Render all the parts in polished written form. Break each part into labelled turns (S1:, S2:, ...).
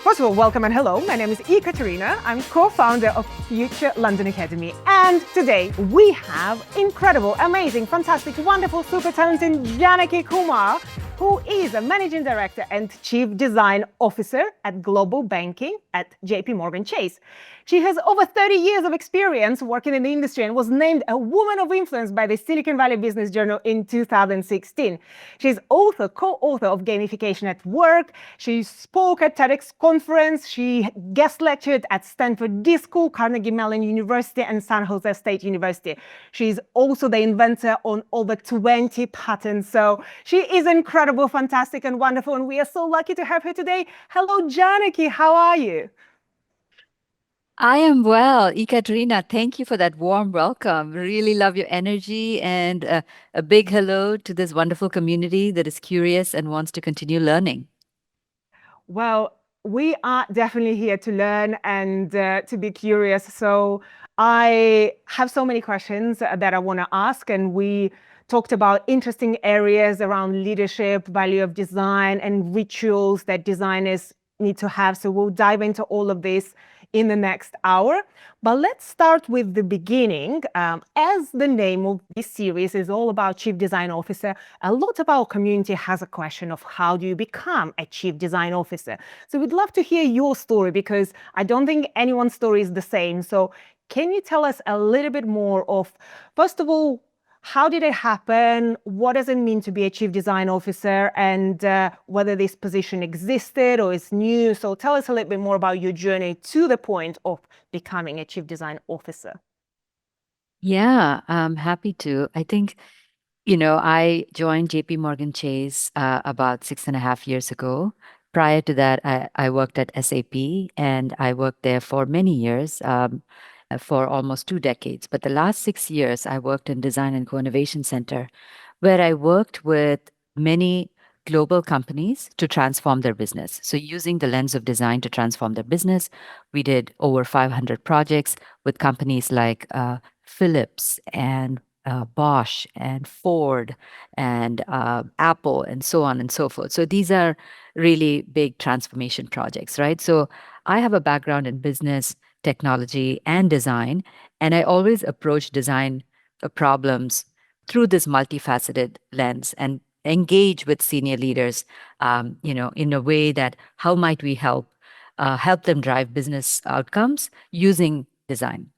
S1: First of all, welcome and hello. My name is Ekaterina. I'm co-founder of Future London Academy. And today we have incredible, amazing, fantastic, wonderful, super talented Janaki Kumar, who is a managing director and chief design officer at global banking at JPMorgan Chase. She has over 30 years of experience working in the industry and was named a woman of influence by the Silicon Valley Business Journal in 2016. She's also co-author of Gamification at Work. She spoke at TEDx conference. She guest lectured at Stanford School, Carnegie Mellon University, and San Jose State University. She's also the inventor on over 20 patents. So she is incredible, fantastic, and wonderful. And we are so lucky to have her today. Hello, Janaki. How are you?
S2: I am well. Ekaterina, thank you for that warm welcome. Really love your energy and a big hello to this wonderful community that is curious and wants to continue learning.
S1: Well, we are definitely here to learn and to be curious. So I have so many questions that I want to ask, and we talked about interesting areas around leadership, value of design, and rituals that designers need to have. So we'll dive into all of this in the next hour. But let's start with the beginning. As the name of this series is all about Chief Design Officer, a lot of our community has a question of how do you become a Chief Design Officer? So we'd love to hear your story because I don't think anyone's story is the same. So can you tell us a little bit more of, first of all, how did it happen? What does it mean to be a Chief Design Officer, and whether this position existed or is new? So tell us a little bit more about your journey to the point of becoming a Chief Design Officer.
S2: Yeah, I'm happy to. I think, I joined JPMorgan Chase about 6.5 years ago. Prior to that, I worked at SAP and I worked there for many years, for almost 2 decades. But the last 6 years, I worked in Design and Co-Innovation Center, where I worked with many global companies to transform their business. So using the lens of design to transform their business, we did over 500 projects with companies like Philips and Bosch and Ford and Apple and so on and so forth. So these are really big transformation projects, right? So I have a background in business, technology, and design, and I always approach design problems through this multifaceted lens and engage with senior leaders, in a way that how might we help them drive business outcomes using design.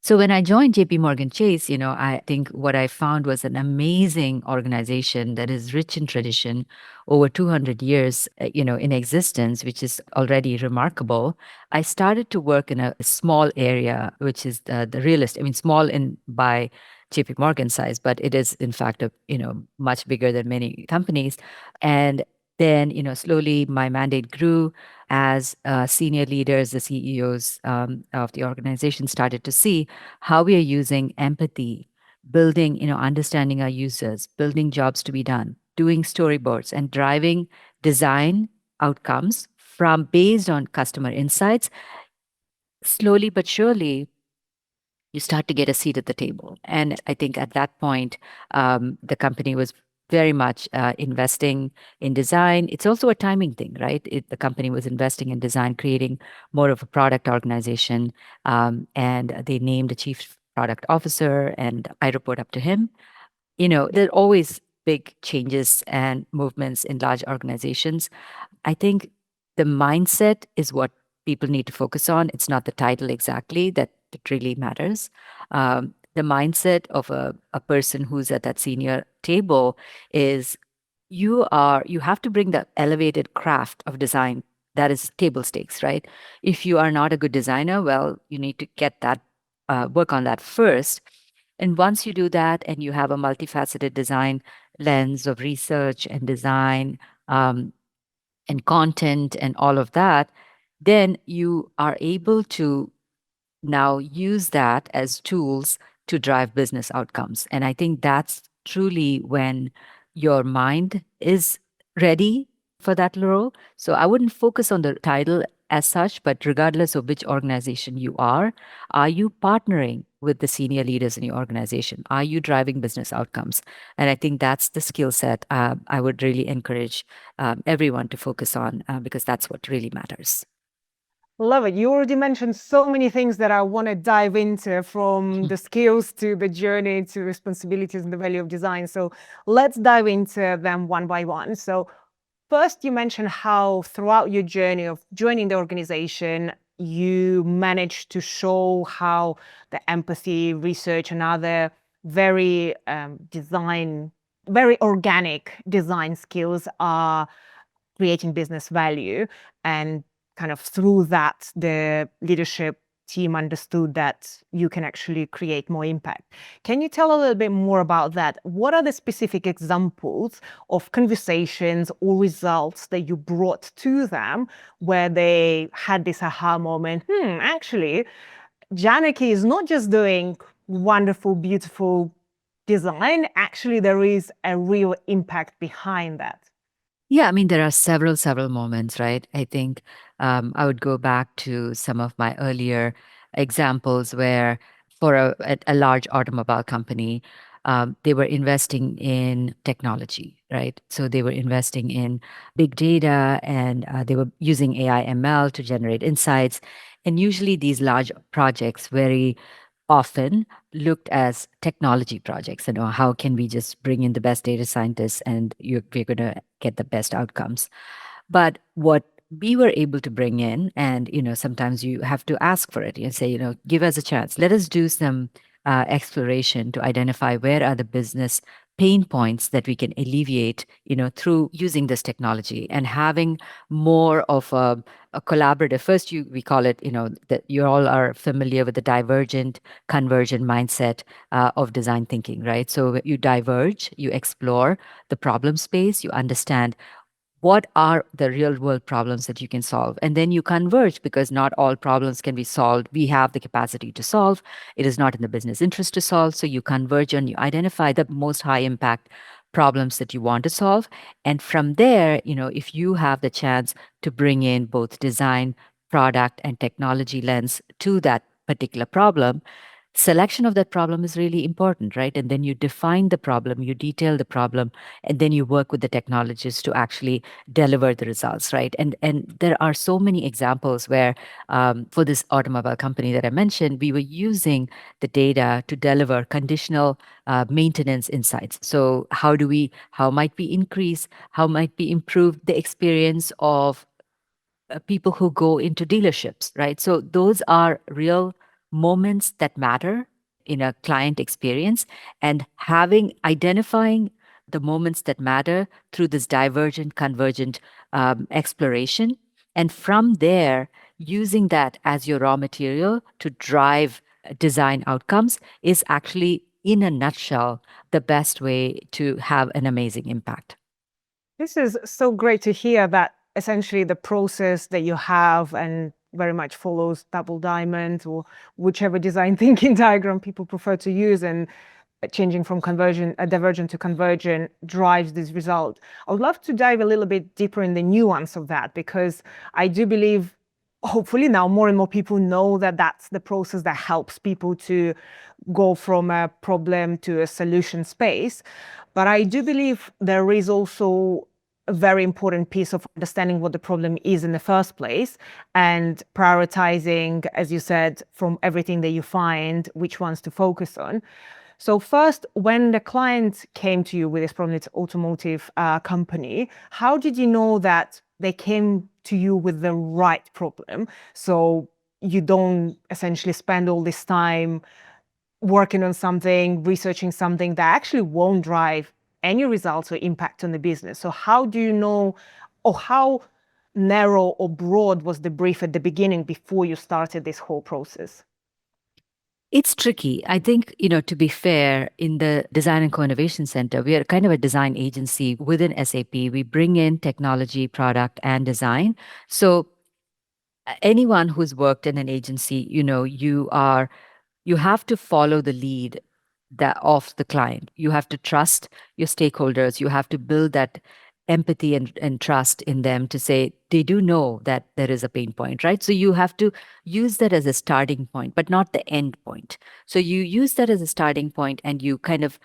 S2: So when I joined JPMorgan Chase, I think what I found was an amazing organization that is rich in tradition, over 200 years, in existence, which is already remarkable. I started to work in a small area, which is the real estate. I mean, small in by JPMorgan size, but it is in fact much bigger than many companies. And then, slowly my mandate grew as senior leaders, the CEOs of the organization started to see how we are using empathy, building, understanding our users, building jobs to be done, doing storyboards, and driving design outcomes from based on customer insights. Slowly but surely, you start to get a seat at the table. And I think at that point, the company was very much investing in design. It's also a timing thing, right? The company was investing in design, creating more of a product organization, and they named a chief product officer, and I report up to him. There are always big changes and movements in large organizations. I think the mindset is what people need to focus on. It's not the title exactly that really matters. The mindset of a person who's at that senior table is you have to bring the elevated craft of design that is table stakes, right? If you are not a good designer, well, you need to get that, work on that first. And once you do that and you have a multifaceted design lens of research and design, and content and all of that, then you are able to now use that as tools to drive business outcomes. And I think that's truly when your mind is ready for that role. So I wouldn't focus on the title as such, but regardless of which organization you are you partnering with the senior leaders in your organization? Are you driving business outcomes? And I think that's the skill set I would really encourage everyone to focus on because that's what really matters.
S1: Love it. You already mentioned so many things that I want to dive into, from the skills to the journey to responsibilities and the value of design. So let's dive into them one by one. So first, you mentioned how throughout your journey of joining the organization, you managed to show how the empathy, research, and other very very organic design skills are creating business value. And kind of through that, the leadership team understood that you can actually create more impact. Can you tell a little bit more about that? What are the specific examples of conversations or results that you brought to them where they had this aha moment? Actually, Janaki is not just doing wonderful, beautiful design. Actually, there is a real impact behind that.
S2: Yeah, I mean, there are several moments, right? I think I would go back to some of my earlier examples where, for a large automobile company, they were investing in technology, right? So they were investing in big data and they were using AI ML to generate insights. And usually these large projects very often looked as technology projects. You know, how can we just bring in the best data scientists and we're going to get the best outcomes? But what we were able to bring in, and sometimes you have to ask for it. You say, give us a chance. Let us do some exploration to identify where are the business pain points that we can alleviate, through using this technology and having more of a collaborative. First, we call it, that you all are familiar with the divergent convergent mindset of design thinking, right? So you diverge, you explore the problem space, you understand what are the real world problems that you can solve, and then you converge, because not all problems can be solved. We have the capacity to solve. It is not in the business interest to solve, so you converge and you identify the most high impact problems that you want to solve. And from there, if you have the chance to bring in both design, product, and technology lens to that particular problem, selection of that problem is really important, right? And then you define the problem, you detail the problem, and then you work with the technologists to actually deliver the results, right? And there are so many examples where, for this automobile company that I mentioned, we were using the data to deliver conditional maintenance insights. So how might we increase, how might we improve the experience of people who go into dealerships, right? So those are real moments that matter in a client experience, and identifying the moments that matter through this divergent, convergent exploration. And from there, using that as your raw material to drive design outcomes is actually, in a nutshell, the best way to have an amazing impact.
S1: This is so great to hear that essentially the process that you have and very much follows double diamond or whichever design thinking diagram people prefer to use, and changing from divergent to convergent drives this result. I would love to dive a little bit deeper in the nuance of that, because I do believe hopefully now more and more people know that that's the process that helps people to go from a problem to a solution space. But I do believe there is also a very important piece of understanding what the problem is in the first place and prioritizing, as you said, from everything that you find, which ones to focus on. So first, when the client came to you with this problem, it's automotive company, how did you know that they came to you with the right problem? So you don't essentially spend all this time working on something, researching something that actually won't drive any results or impact on the business. So how do you know, or how narrow or broad was the brief at the beginning before you started this whole process?
S2: It's tricky. I think, to be fair, in the Design and Co-Innovation Center, we are kind of a design agency within SAP. We bring in technology, product, and design. So anyone who's worked in an agency, you have to follow the lead of the client. You have to trust your stakeholders. You have to build that empathy and trust in them to say they do know that there is a pain point, right? So you have to use that as a starting point, but not the end point. So you use that as a starting point and you kind of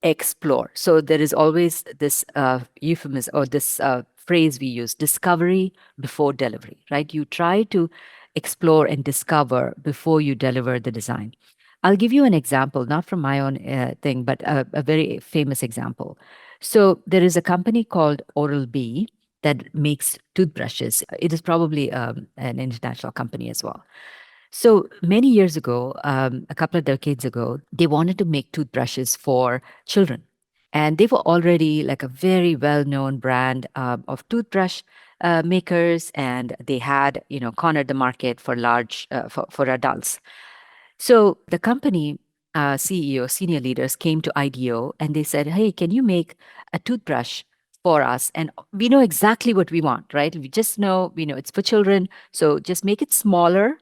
S2: explore. So there is always this euphemism or this phrase we use, discovery before delivery, right? You try to explore and discover before you deliver the design. I'll give you an example, not from my own thing, but a very famous example. So there is a company called Oral-B that makes toothbrushes. It is probably an international company as well. So many years ago, a couple of decades ago, they wanted to make toothbrushes for children. And they were already like a very well-known brand of toothbrush makers, and they had, cornered the market for large for adults. So the company CEO, senior leaders came to IDEO and they said, "Hey, can you make a toothbrush for us?" And we know exactly what we want, right? We know it's for children. So just make it smaller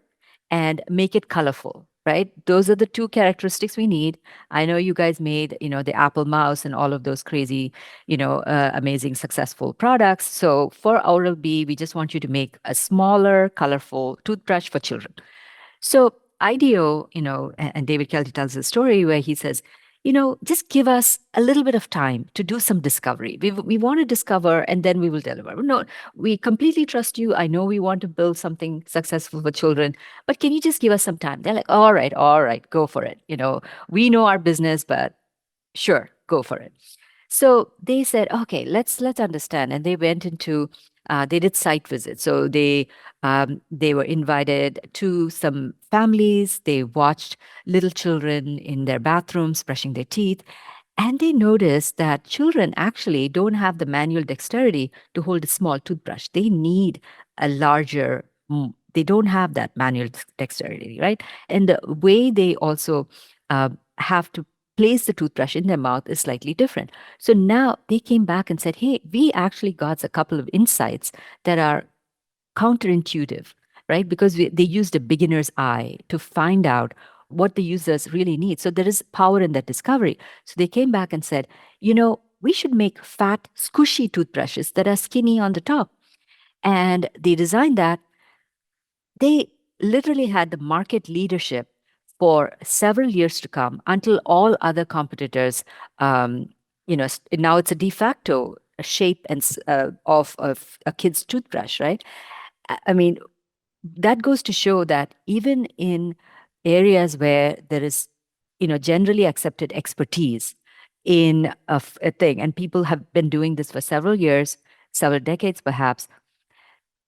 S2: and make it colorful, right? Those are the two characteristics we need. I know you guys made, the Apple mouse and all of those crazy, amazing, successful products. So for Oral-B, we just want you to make a smaller, colorful toothbrush for children. So IDEO, and David Kelly tells a story where he says, just give us a little bit of time to do some discovery. We want to discover and then we will deliver. No, we completely trust you. I know we want to build something successful for children, but can you just give us some time? They're like, all right, go for it. We know our business, but sure, go for it. So they said, okay, let's understand. And they went into they did site visits. So they were invited to some families. They watched little children in their bathrooms brushing their teeth. And they noticed that children actually don't have the manual dexterity to hold a small toothbrush. They need a larger, they don't have that manual dexterity, right? And the way they also have to place the toothbrush in their mouth is slightly different. So now they came back and said, hey, we actually got a couple of insights that are counterintuitive, right? Because they used a beginner's eye to find out what the users really need. So there is power in that discovery. So they came back and said, we should make fat, squishy toothbrushes that are skinny on the top. And they designed that. They literally had the market leadership for several years to come until all other competitors, now it's a de facto shape and of a kid's toothbrush, right? I mean, that goes to show that even in areas where there is, generally accepted expertise in a thing, and people have been doing this for several years, several decades perhaps,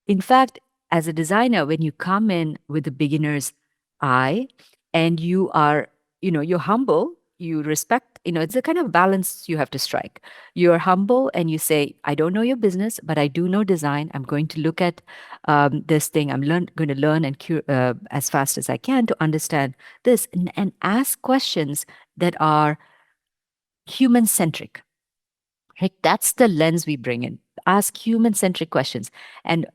S2: in fact, as a designer, when you come in with a beginner's eye and you are, you're humble, you respect, it's a kind of balance you have to strike. You're humble and you say, I don't know your business, but I do know design. I'm going to look at this thing. I'm going to learn and as fast as I can to understand this and ask questions that are human centric. Right? That's the lens we bring in. Ask human centric questions. And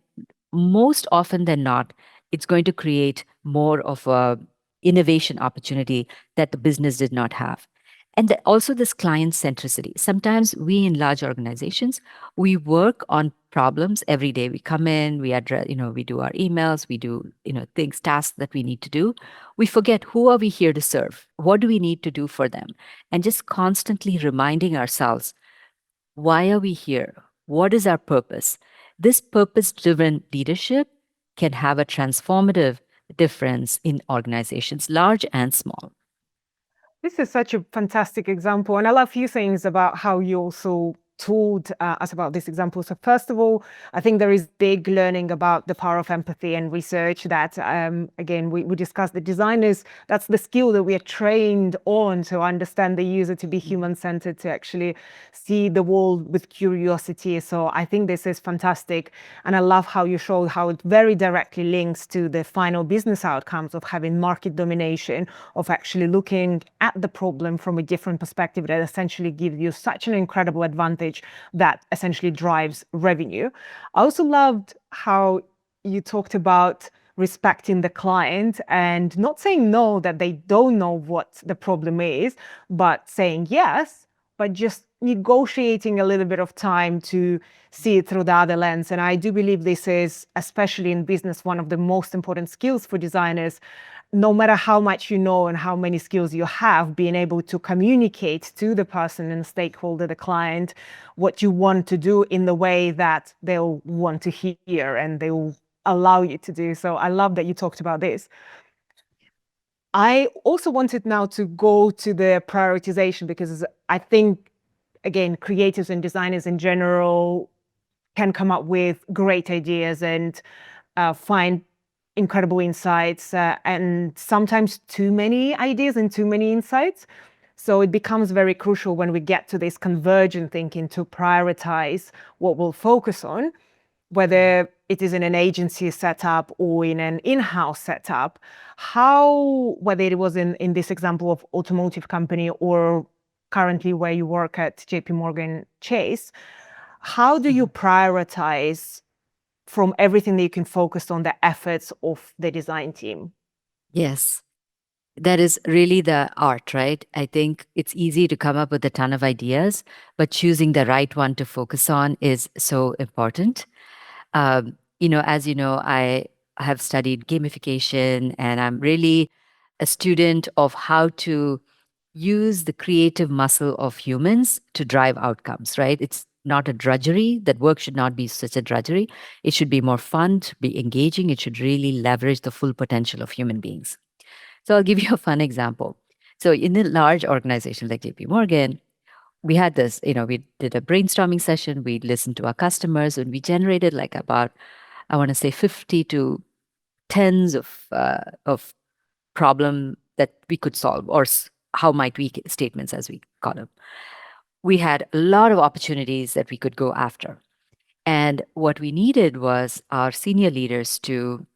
S2: most often than not, it's going to create more of a innovation opportunity that the business did not have. And also this client centricity. Sometimes we in large organizations, we work on problems every day. We come in, we address, we do our emails, we do, things, tasks that we need to do. We forget who are we here to serve? What do we need to do for them? And just constantly reminding ourselves, why are we here? What is our purpose? This purpose driven leadership can have a transformative difference in organizations, large and small.
S1: This is such a fantastic example. And I love a few things about how you also told us about this example. So first of all, I think there is big learning about the power of empathy and research that, again, we discussed the designers, that's the skill that we are trained on to understand the user, to be human-centered, to actually see the world with curiosity. So I think this is fantastic. And I love how you show how it very directly links to the final business outcomes of having market domination, of actually looking at the problem from a different perspective that essentially gives you such an incredible advantage that essentially drives revenue. I also loved how you talked about respecting the client and not saying no, that they don't know what the problem is, but saying yes, but just negotiating a little bit of time to see it through the other lens. And I do believe this is, especially in business, one of the most important skills for designers. No matter how much you know and how many skills you have, being able to communicate to the person and stakeholder, the client, what you want to do in the way that they'll want to hear and they will allow you to do. So I love that you talked about this. I also wanted now to go to the prioritization, because I think, again, creatives and designers in general can come up with great ideas and find incredible insights, and sometimes too many ideas and too many insights. So it becomes very crucial when we get to this convergent thinking to prioritize what we'll focus on, whether it is in an agency setup or in an in-house setup. How, whether it was in this example of automotive company or currently where you work at JPMorgan Chase, how do you prioritize from everything that you can focus on the efforts of the design team?
S2: Yes. That is really the art, right? I think it's easy to come up with a ton of ideas, but choosing the right one to focus on is so important. As you know, I have studied gamification, and I'm really a student of how to use the creative muscle of humans to drive outcomes, right? It's not a drudgery. That work should not be such a drudgery. It should be more fun, to be engaging. It should really leverage the full potential of human beings. So I'll give you a fun example. So in a large organization like JP Morgan, we had this, we did a brainstorming session, we listened to our customers, and we generated like about, I want to say 50 to tens of problem that we could solve, or how might we statements, as we call them. We had a lot of opportunities that we could go after. And what we needed was our senior leaders to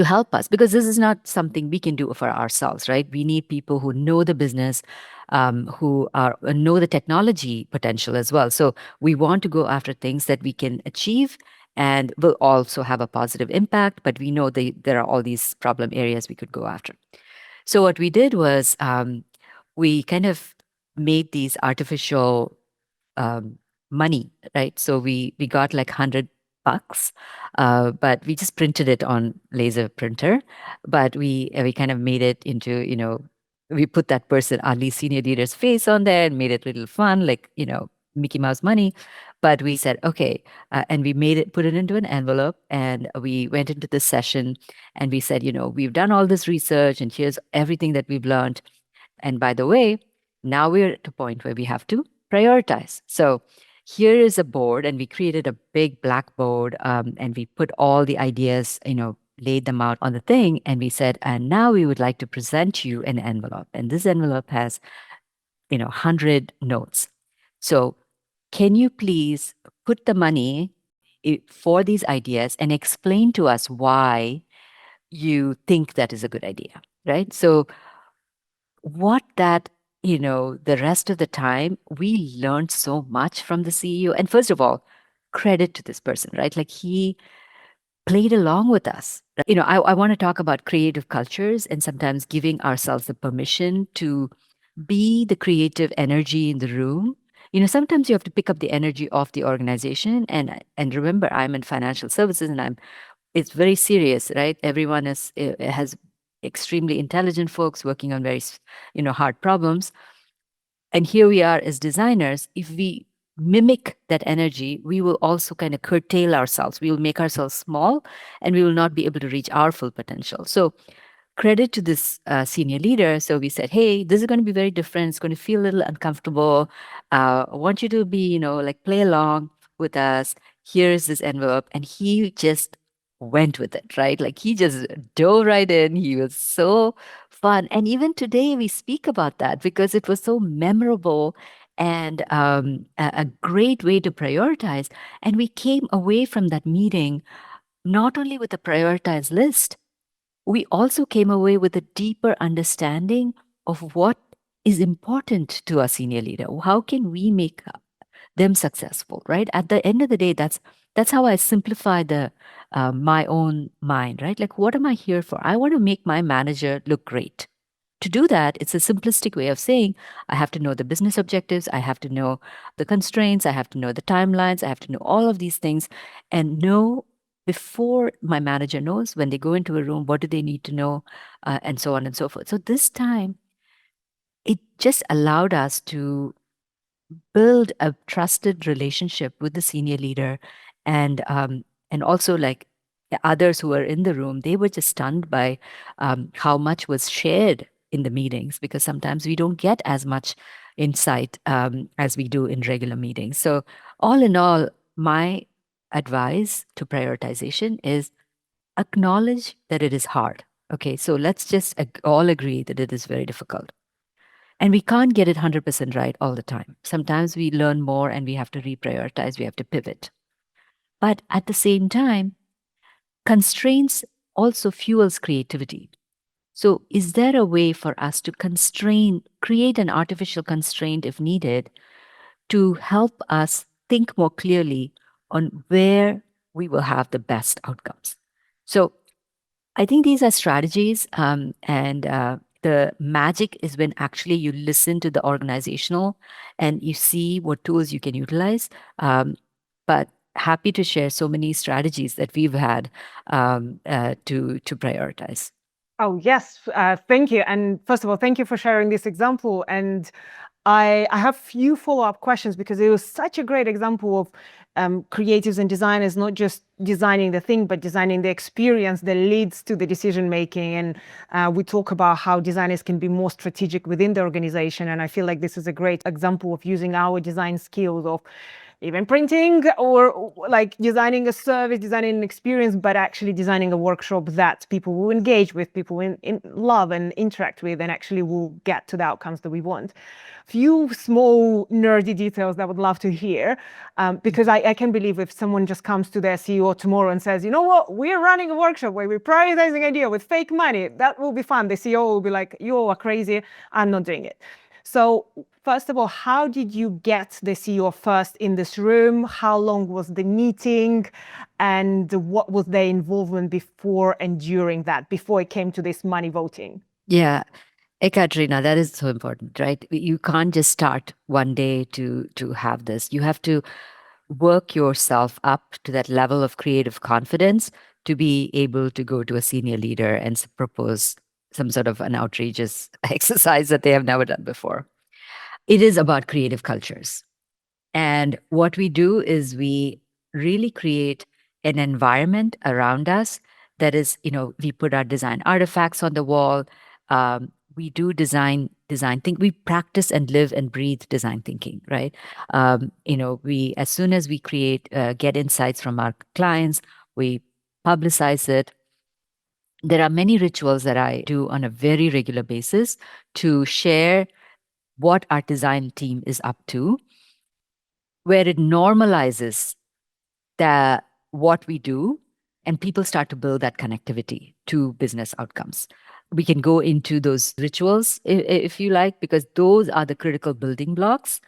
S2: help us, because this is not something we can do for ourselves, right? We need people who know the business, who know the technology potential as well. So we want to go after things that we can achieve and will also have a positive impact, but we know there are all these problem areas we could go after. So what we did was, we kind of made these artificial um, money, right? So we got like $100, but we just printed it on laser printer. But we kind of made it into, we put that person, our least senior leader's face on there, and made it a little fun, like, Mickey Mouse money. But we said, okay, and we put it into an envelope, and we went into this session, and we said, we've done all this research, and here's everything that we've learned. And by the way, now we're at a point where we have to prioritize. So here is a board, and we created a big blackboard, and we put all the ideas, laid them out on the thing, and we said, and now we would like to present you an envelope. And this envelope has, 100 notes. So can you please put the money for these ideas and explain to us why you think that is a good idea, right? So what that, the rest of the time, we learned so much from the CEO. And first of all, credit to this person, right? Like, he played along with us. I want to talk about creative cultures and sometimes giving ourselves the permission to be the creative energy in the room. Sometimes you have to pick up the energy of the organization. And remember, I'm in financial services, and it's very serious, right? Everyone has extremely intelligent folks working on very, hard problems. And here we are as designers. If we mimic that energy, we will also kind of curtail ourselves. We will make ourselves small, and we will not be able to reach our full potential. So credit to this senior leader. So we said, hey, this is going to be very different. It's going to feel a little uncomfortable. I want you to be, like, play along with us. Here's this envelope. And he just went with it, right? Like, he just dove right in. He was so fun. And even today we speak about that because it was so memorable and a great way to prioritize. And we came away from that meeting not only with a prioritized list, we also came away with a deeper understanding of what is important to our senior leader. How can we make them successful, right? At the end of the day, that's how I simplify the my own mind, right? Like, what am I here for? I want to make my manager look great. to do that, it's a simplistic way of saying I have to know the business objectives, I have to know the constraints, I have to know the timelines, I have to know all of these things and know before my manager knows when they go into a room, what do they need to know, and so on and so forth. So this time, it just allowed us to build a trusted relationship with the senior leader and also like the others who were in the room. They were just stunned by how much was shared in the meetings, because sometimes we don't get as much insight as we do in regular meetings. So all in all, my advice to prioritization is acknowledge that it is hard. Okay, so let's just all agree that it is very difficult. And we can't get it 100% right all the time. Sometimes we learn more and we have to reprioritize, we have to pivot. But at the same time, constraints also fuels creativity. So is there a way for us to create an artificial constraint if needed to help us think more clearly on where we will have the best outcomes? So I think these are strategies, and the magic is when actually you listen to the organizational and you see what tools you can utilize. But happy to share so many strategies that we've had to prioritize.
S1: Oh, yes. Thank you. And first of all, thank you for sharing this example. And I have few follow-up questions because it was such a great example of creatives and designers not just designing the thing, but designing the experience that leads to the decision making. And we talk about how designers can be more strategic within the organization. And I feel like this is a great example of using our design skills of even printing or like designing a service, designing an experience, but actually designing a workshop that people will engage with, people in love and interact with, and actually will get to the outcomes that we want. Few small nerdy details that I would love to hear, because I can believe if someone just comes to their CEO tomorrow and says, you know what, we're running a workshop where we're prioritizing idea with fake money, that will be fun. The CEO will be like, you are crazy, I'm not doing it. So first of all, how did you get the CEO first in this room? How long was the meeting? And what was their involvement before and during that, before it came to this money voting?
S2: Yeah. Ekaterina, that is so important, right? You can't just start one day to have this. You have to work yourself up to that level of creative confidence to be able to go to a senior leader and propose some sort of an outrageous exercise that they have never done before. It is about creative cultures. And what we do is we really create an environment around us that is, we put our design artifacts on the wall. We do design think. We practice and live and breathe design thinking, right? We as soon as we get insights from our clients, we publicize it. There are many rituals that I do on a very regular basis to share what our design team is up to, where it normalizes what we do, and people start to build that connectivity to business outcomes. We can go into those rituals if you like, because those are the critical building blocks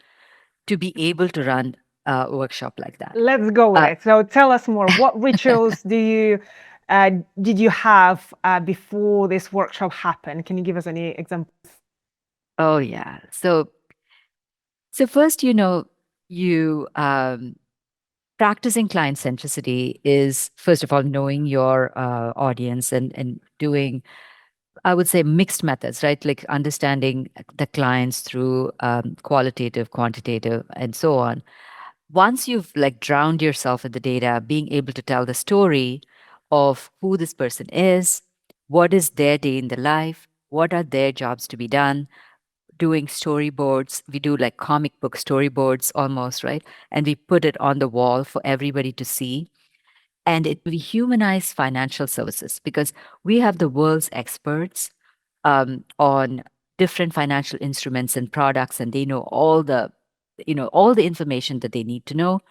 S2: to be able to run a workshop like that.
S1: Let's go with it. So tell us more. What rituals did you have before this workshop happened? Can you give us any examples?
S2: Oh yeah. So first, you practicing client centricity is, first of all, knowing your audience and doing, I would say, mixed methods, right? Like understanding the clients through qualitative, quantitative, and so on. Once you've like drowned yourself in the data, being able to tell the story of who this person is, what is their day in the life, what are their jobs to be done, doing storyboards. We do like comic book storyboards almost, right? And we put it on the wall for everybody to see. And we humanize financial services because we have the world's experts on different financial instruments and products, and they know all the information that they need to know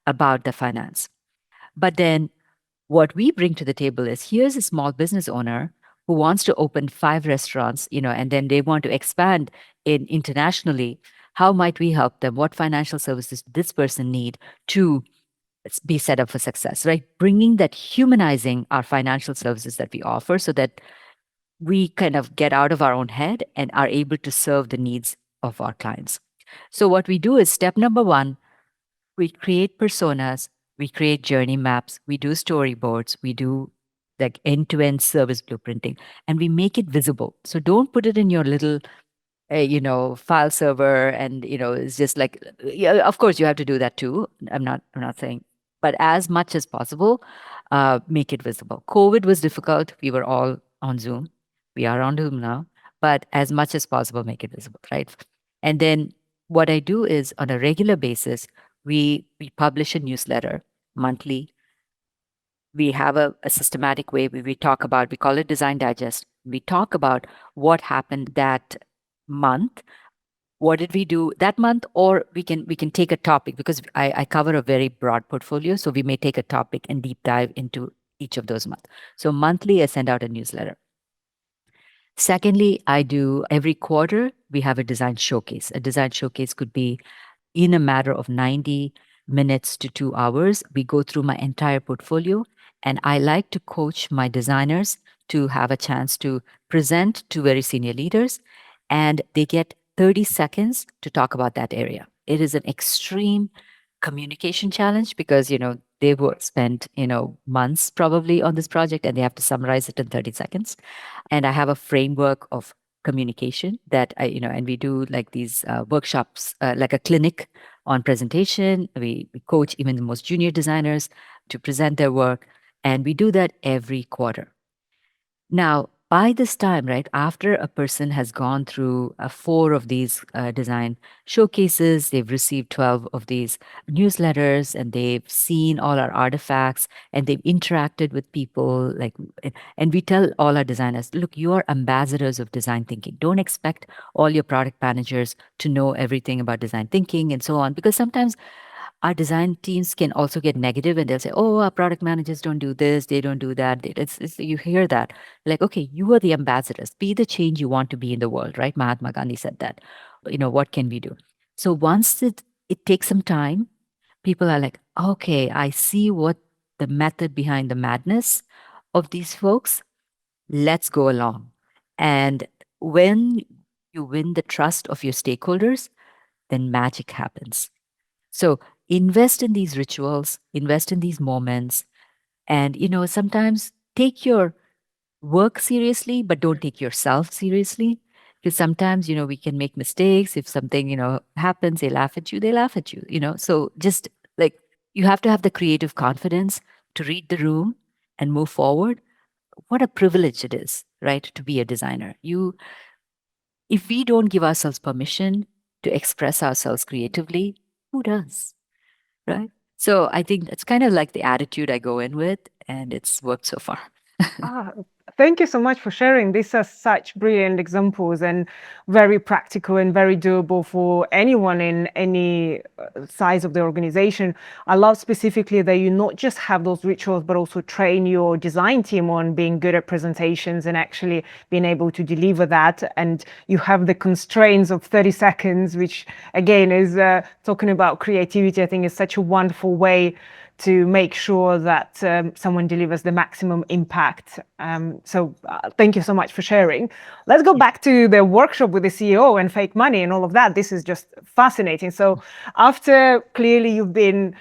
S2: about the finance. But then what we bring to the table is, here's a small business owner who wants to open 5 restaurants, and then they want to expand internationally. How might we help them? What financial services does this person need to be set up for success, right? Bringing that, humanizing our financial services that we offer so that we kind of get out of our own head and are able to serve the needs of our clients. So, what we do is step number one, we create personas, we create journey maps, we do storyboards, we do like end to end service blueprinting, and we make it visible. So, don't put it in your little file server, and it's just like, yeah, of course you have to do that too. I'm not saying, but as much as possible, make it visible. COVID was difficult. We were all on Zoom. We are on Zoom now, but as much as possible, make it visible, right? And then what I do is on a regular basis, we publish a newsletter monthly. We have a systematic way where we talk about, we call it Design Digest. We talk about what happened that month, what did we do that month, or we can take a topic, because I cover a very broad portfolio, so we may take a topic and deep dive into each of those months. So monthly I send out a newsletter. Secondly, I do every quarter we have a design showcase. A design showcase could be in a matter of 90 minutes to 2 hours. We go through my entire portfolio, and I like to coach my designers to have a chance to present to very senior leaders, and they get 30 seconds to talk about that area. It is an extreme communication challenge because, they will spend, months probably on this project, and they have to summarize it in 30 seconds. And I have a framework of communication that and we do like these workshops, like a clinic on presentation. We coach even the most junior designers to present their work, and we do that every quarter. Now, by this time, right, after a person has gone through 4 of these design showcases, they've received 12 of these newsletters, and they've seen all our artifacts, and they've interacted with people. And we tell all our designers, look, you are ambassadors of design thinking. Don't expect all your product managers to know everything about design thinking and so on, because sometimes our design teams can also get negative, and they'll say, oh, our product managers don't do this, they don't do that. You hear that. Like, okay, you are the ambassadors. Be the change you want to be in the world, right? Mahatma Gandhi said that. What can we do? So once it takes some time, people are like, okay, I see what the method behind the madness of these folks. Let's go along. And when you win the trust of your stakeholders, then magic happens. So invest in these rituals, invest in these moments, and sometimes take your work seriously, but don't take yourself seriously. Because sometimes, we can make mistakes. If something, happens, they laugh at you, they laugh at you. So just like, you have to have the creative confidence to read the room and move forward. What a privilege it is, right, to be a designer. If we don't give ourselves permission to express ourselves creatively, who does? Right? So I think that's kind of like the attitude I go in with, and it's worked so far.
S1: Ah, thank you so much for sharing. These are such brilliant examples and very practical and very doable for anyone in any size of the organization. I love specifically that you not just have those rituals, but also train your design team on being good at presentations and actually being able to deliver that. And you have the constraints of 30 seconds, which again is talking about creativity. I think is such a wonderful way to make sure that someone delivers the maximum impact. So thank you so much for sharing. Let's go back to the workshop with the CEO and fake money and all of that. This is just fascinating. So after clearly you've been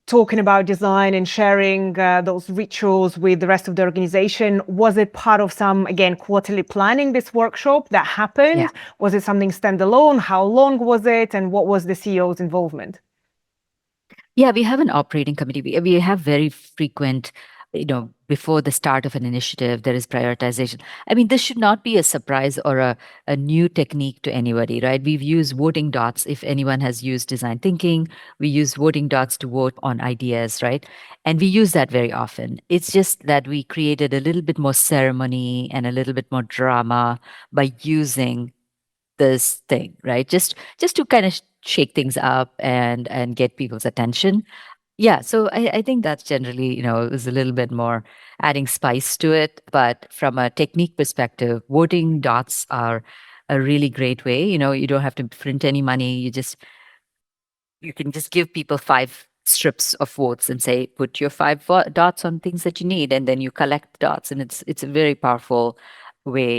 S1: talking about design and sharing those rituals with the rest of the organization, was it part of some, again, quarterly planning, this workshop that happened?
S2: Yeah.
S1: Was it something standalone? How long was it? And what was the CEO's involvement?
S2: Yeah, we have an operating committee. We have very frequent, before the start of an initiative, there is prioritization. I mean, this should not be a surprise or a new technique to anybody, right? We've used voting dots. If anyone has used design thinking, we use voting dots to vote on ideas, right? And we use that very often. It's just that we created a little bit more ceremony and a little bit more drama by using this thing, right? Just to kind of shake things up and get people's attention. Yeah, so I think that's generally, is a little bit more adding spice to it. But from a technique perspective, voting dots are a really great way. You don't have to print any money. You can just give people 5 strips of votes and say, put your 5 dots on things that you need, and then you collect dots, and it's a very powerful way,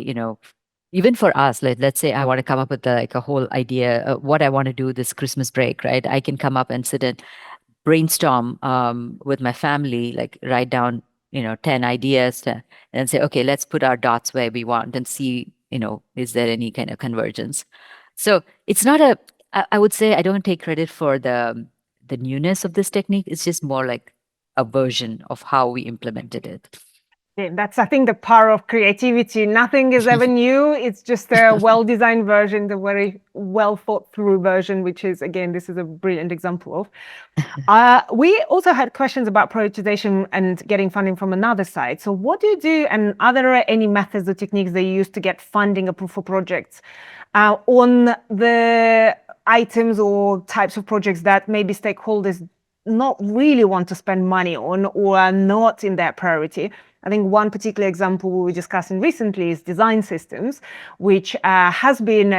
S2: even for us, let's say I want to come up with like a whole idea of what I want to do this Christmas break, right? I can come up and sit and brainstorm with my family, like write down, 10 ideas and say, okay, let's put our dots where we want and see, is there any kind of convergence? So it's not I would say I don't take credit for the newness of this technique. It's just more like a version of how we implemented it.
S1: Yeah, that's, I think, the power of creativity. Nothing is ever new. It's just a well-designed version, the very well thought through version, which is, again, this is a brilliant example of. We also had questions about prioritization and getting funding from another side. So what do you do? And are there any methods or techniques that you use to get funding approved for projects on the items or types of projects that maybe stakeholders not really want to spend money on or are not in their priority? I think one particular example we were discussing recently is design systems, which has been,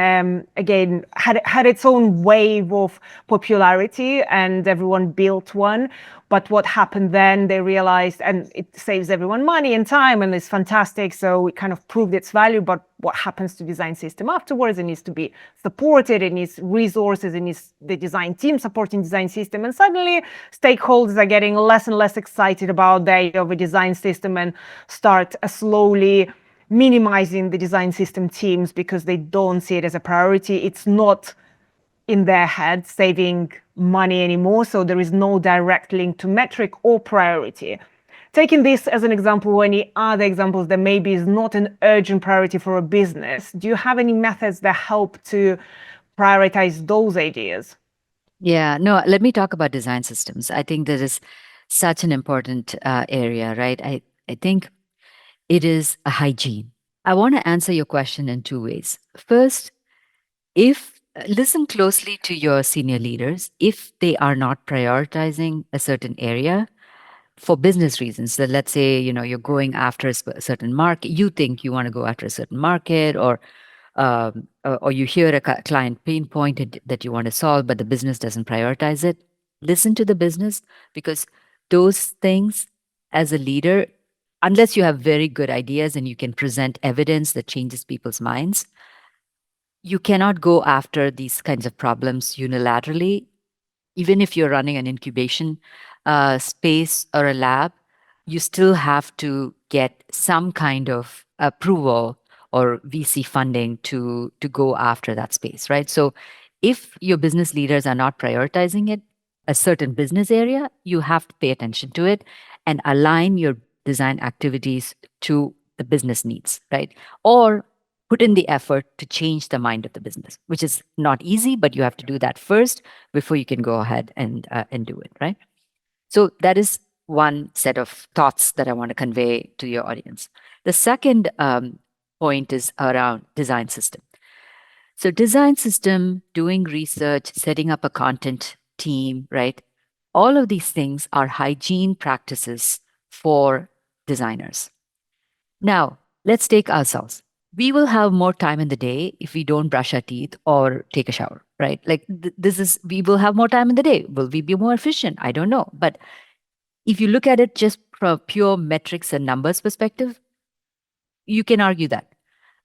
S1: again, had its own wave of popularity and everyone built one. But what happened then, they realized, and it saves everyone money and time and it's fantastic. So it kind of proved its value. But what happens to design system afterwards? It needs to be supported. It needs resources. It needs the design team supporting design system. And suddenly stakeholders are getting less and less excited about the idea of a design system and start slowly minimizing the design system teams because they don't see it as a priority. It's not in their head saving money anymore, so there is no direct link to metric or priority. Taking this as an example, or any other examples that maybe is not an urgent priority for a business, do you have any methods that help to prioritize those ideas?
S2: Yeah, no, let me talk about design systems. I think that is such an important area, right? I think it is a hygiene. I want to answer your question in two ways. First, if listen closely to your senior leaders, if they are not prioritizing a certain area for business reasons, so let's say, you're going after a certain market, you think you want to go after a certain market, or you hear a client pain point that you want to solve, but the business doesn't prioritize it, listen to the business, because those things, as a leader, unless you have very good ideas and you can present evidence that changes people's minds, you cannot go after these kinds of problems unilaterally. Even if you're running an incubation space or a lab, you still have to get some kind of approval or VC funding to go after that space, right? So if your business leaders are not prioritizing it, a certain business area, you have to pay attention to it and align your design activities to the business needs, right? Or put in the effort to change the mind of the business, which is not easy, but you have to do that first before you can go ahead and do it, right? So that is one set of thoughts that I want to convey to your audience. The second point is around design system. So design system, doing research, setting up a content team, right? All of these things are hygiene practices for designers. Now, let's take ourselves. We will have more time in the day if we don't brush our teeth or take a shower, right? Like this is, we will have more time in the day. Will we be more efficient? I don't know. But if you look at it just from a pure metrics and numbers perspective, you can argue that.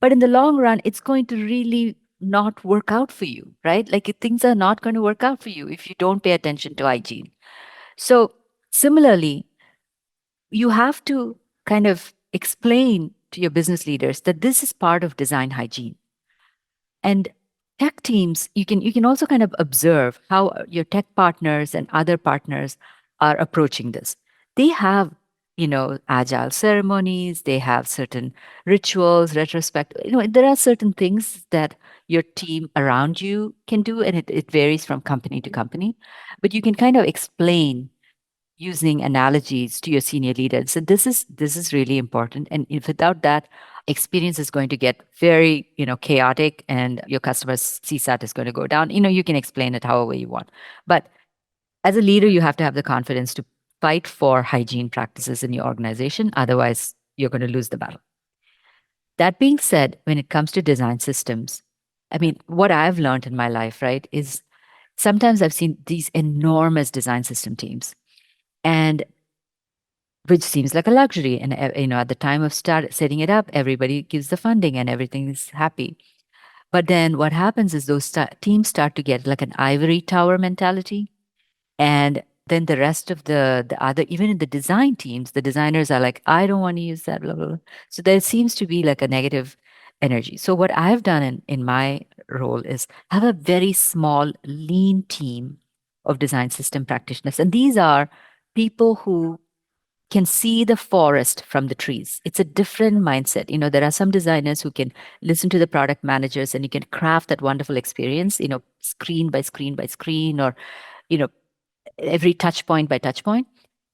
S2: But in the long run, it's going to really not work out for you, right? Like things are not going to work out for you if you don't pay attention to hygiene. So similarly, you have to kind of explain to your business leaders that this is part of design hygiene. And tech teams, you can also kind of observe how your tech partners and other partners are approaching this. They have, agile ceremonies, they have certain rituals, retrospect. There are certain things that your team around you can do, and it varies from company to company. But you can kind of explain using analogies to your senior leaders. So this is really important. And if without that, experience is going to get very, chaotic, and your customers' CSAT is going to go down. You can explain it however you want. But as a leader, you have to have the confidence to fight for hygiene practices in your organization. Otherwise, you're going to lose the battle. That being said, when it comes to design systems, I mean, what I've learned in my life, right, is sometimes I've seen these enormous design system teams. And which seems like a luxury. And at the time of setting it up, everybody gives the funding and everything is happy. But then what happens is those teams start to get like an ivory tower mentality, and then the rest of the other, even in the design teams, the designers are like, I don't want to use that, blah, blah, blah. So there seems to be like a negative energy. So what I've done in my role is have a very small, lean team of design system practitioners. And these are people who can see the forest from the trees. It's a different mindset. There are some designers who can listen to the product managers and you can craft that wonderful experience, screen by screen by screen, or, you know, every touch point by touch point.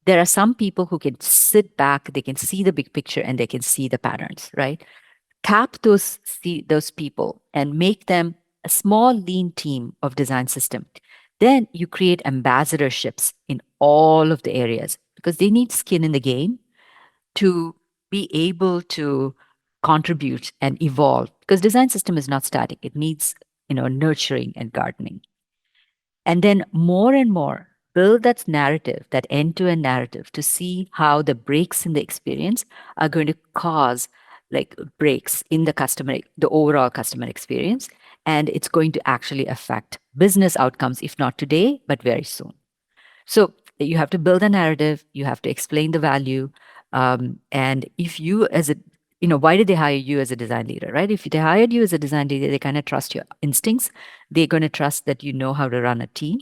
S2: There are some people who can sit back, they can see the big picture and they can see the patterns, right? Tap those people and make them a small, lean team of design system. Then you create ambassadorships in all of the areas because they need skin in the game to be able to contribute and evolve, because design system is not static. It needs nurturing and gardening. And then more and more build that narrative, that end-to-end narrative, to see how the breaks in the experience are going to cause like breaks in the overall customer experience. And it's going to actually affect business outcomes, if not today, but very soon. So you have to build a narrative, you have to explain the value. And if you as a, why did they hire you as a design leader, right? If they hired you as a design leader, they kind of trust your instincts. They're going to trust that you know how to run a team.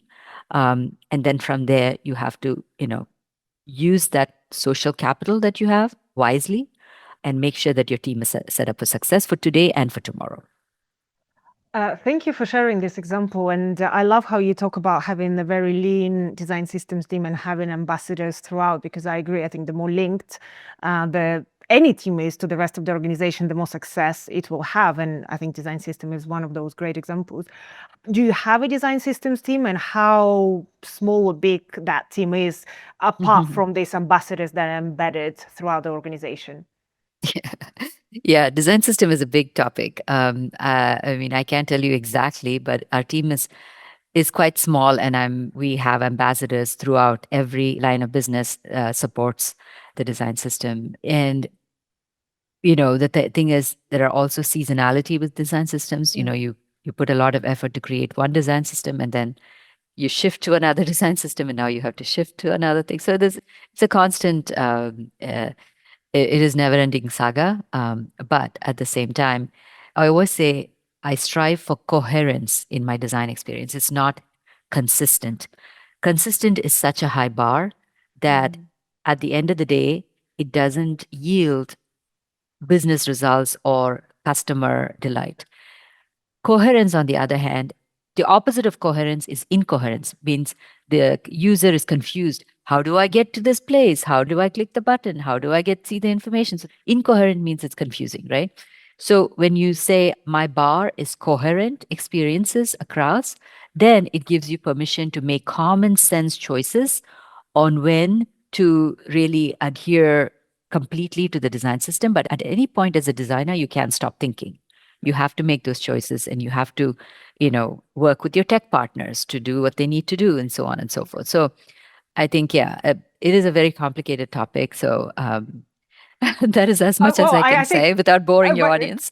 S2: And then from there, you have to, use that social capital that you have wisely and make sure that your team is set up for success for today and for tomorrow.
S1: Thank you for sharing this example. And I love how you talk about having a very lean design systems team and having ambassadors throughout, because I agree. I think the more linked any team is to the rest of the organization, the more success it will have. And I think design system is one of those great examples. Do you have a design systems team, and how small or big that team is apart from these ambassadors that are embedded throughout the organization?
S2: Yeah, design system is a big topic. I mean, I can't tell you exactly, but our team is quite small, and we have ambassadors throughout every line of business supports the design system. And the thing is, there are also seasonality with design systems. You put a lot of effort to create one design system, and then you shift to another design system, and now you have to shift to another thing. So it's a constant. It is never-ending saga. But at the same time, I always say I strive for coherence in my design experience. It's not consistent. Consistent is such a high bar that at the end of the day, it doesn't yield business results or customer delight. Coherence, on the other hand, the opposite of coherence is incoherence, means the user is confused. How do I get to this place? How do I click the button? How do I see the information? So incoherent means it's confusing, right? So when you say my bar is coherent experiences across, then it gives you permission to make common sense choices on when to really adhere completely to the design system. But at any point as a designer, you can't stop thinking. You have to make those choices, and you have to, work with your tech partners to do what they need to do, and so on and so forth. So I think, yeah, it is a very complicated topic. So that is as much as I can say without boring your audience.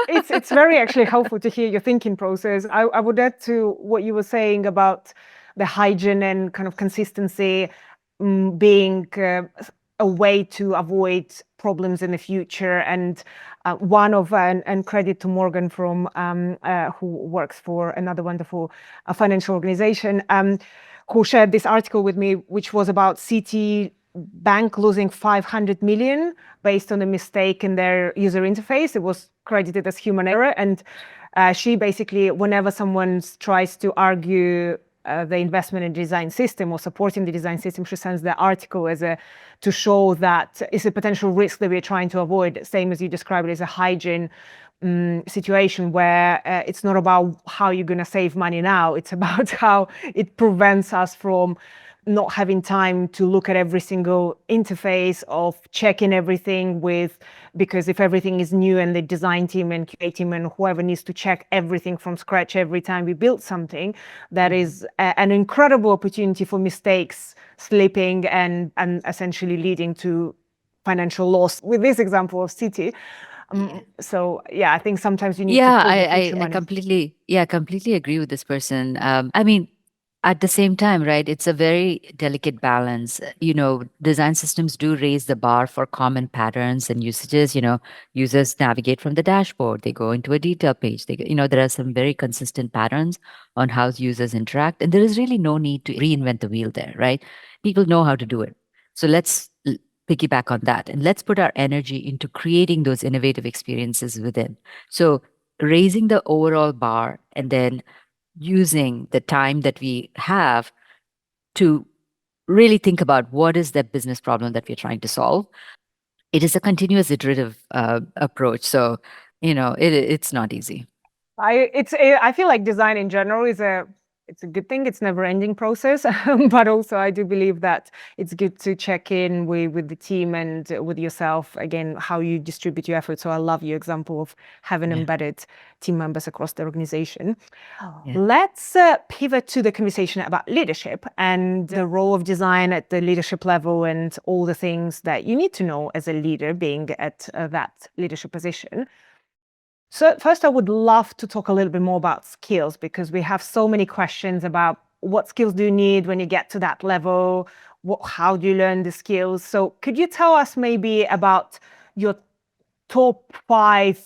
S1: It's very actually helpful to hear your thinking process. I would add to what you were saying about the hygiene and kind of consistency being a way to avoid problems in the future. And and credit to Morgan from who works for another wonderful financial organization, who shared this article with me, which was about Citibank losing 500 million based on a mistake in their user interface. It was credited as human error. And she basically, whenever someone tries to argue the investment in design system or supporting the design system, she sends the article to show that it's a potential risk that we're trying to avoid. Same as you described it, as a hygiene situation where it's not about how you're going to save money now. It's about how it prevents us from not having time to look at every single interface of checking everything with, because if everything is new and the design team and QA team and whoever needs to check everything from scratch every time we build something, that is an incredible opportunity for mistakes slipping and essentially leading to financial loss with this example of Citi. So yeah, I think sometimes you need to
S2: Yeah,
S1: put the
S2: I,
S1: future
S2: I, I
S1: money.
S2: completely agree with this person. I mean, at the same time, right, it's a very delicate balance. Design systems do raise the bar for common patterns and usages. Users navigate from the dashboard, they go into a detail page. There are some very consistent patterns on how users interact, and there is really no need to reinvent the wheel there, right? People know how to do it. So let's piggyback on that and let's put our energy into creating those innovative experiences within. So raising the overall bar and then using the time that we have to really think about what is the business problem that we're trying to solve. It is a continuous iterative approach. So, it's not easy.
S1: I feel like design in general it's a good thing. It's never ending process, but also I do believe that it's good to check in with the team and with yourself again, how you distribute your efforts. So I love your example of having
S2: Yeah.
S1: embedded team members across the organization.
S2: Yeah.
S1: Let's pivot to the conversation about leadership and the role of design at the leadership level and all the things that you need to know as a leader being at that leadership position. So first, I would love to talk a little bit more about skills because we have so many questions about what skills do you need when you get to that level? How do you learn the skills? So could you tell us maybe about your top 5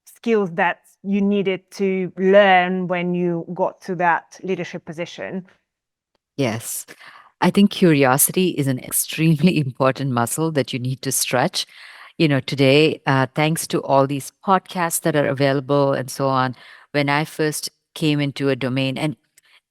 S1: skills that you needed to learn when you got to that leadership position?
S2: Yes. I think curiosity is an extremely important muscle that you need to stretch. Today, thanks to all these podcasts that are available and so on, when I first came into a domain, and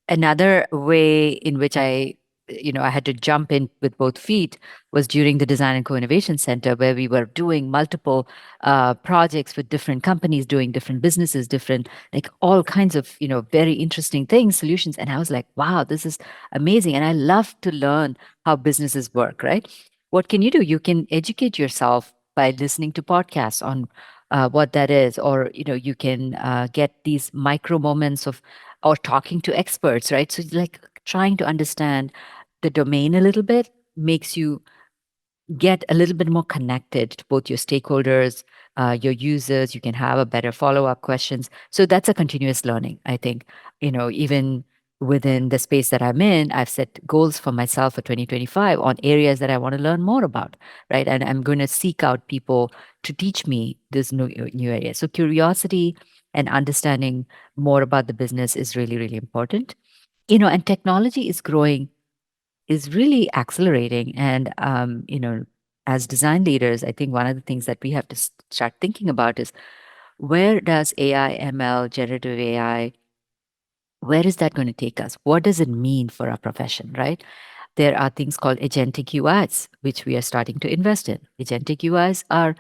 S2: another way in which I had to jump in with both feet was during the Design and Co-Innovation Center, where we were doing multiple projects with different companies, doing different businesses, different, like all kinds of, very interesting things, solutions. And I was like, wow, this is amazing. And I love to learn how businesses work, right? What can you do? You can educate yourself by listening to podcasts on what that is, or, you can get these micro moments of or talking to experts, right? So, like trying to understand the domain a little bit makes you get a little bit more connected to both your stakeholders, your users. You can have a better follow up questions. So that's a continuous learning. I think, even within the space that I'm in, I've set goals for myself for 2025 on areas that I want to learn more about, right? And I'm going to seek out people to teach me this new area. So curiosity and understanding more about the business is really, really important. And technology is growing, is really accelerating. And, as design leaders, I think one of the things that we have to start thinking about is, where does AI, ML, generative AI, where is that going to take us? What does it mean for our profession, right? There are things called agentic UIs, which we are starting to invest in. Agentic UIs are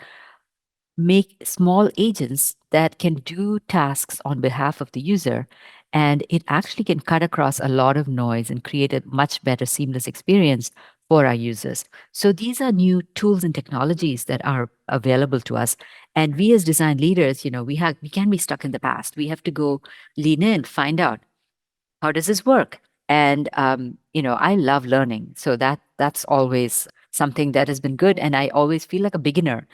S2: make small agents that can do tasks on behalf of the user. And it actually can cut across a lot of noise and create a much better seamless experience for our users. So these are new tools and technologies that are available to us. And we as design leaders, we can be stuck in the past. We have to go lean in, find out, how does this work? And I love learning, so that's always something that has been good. And I always feel like a beginner,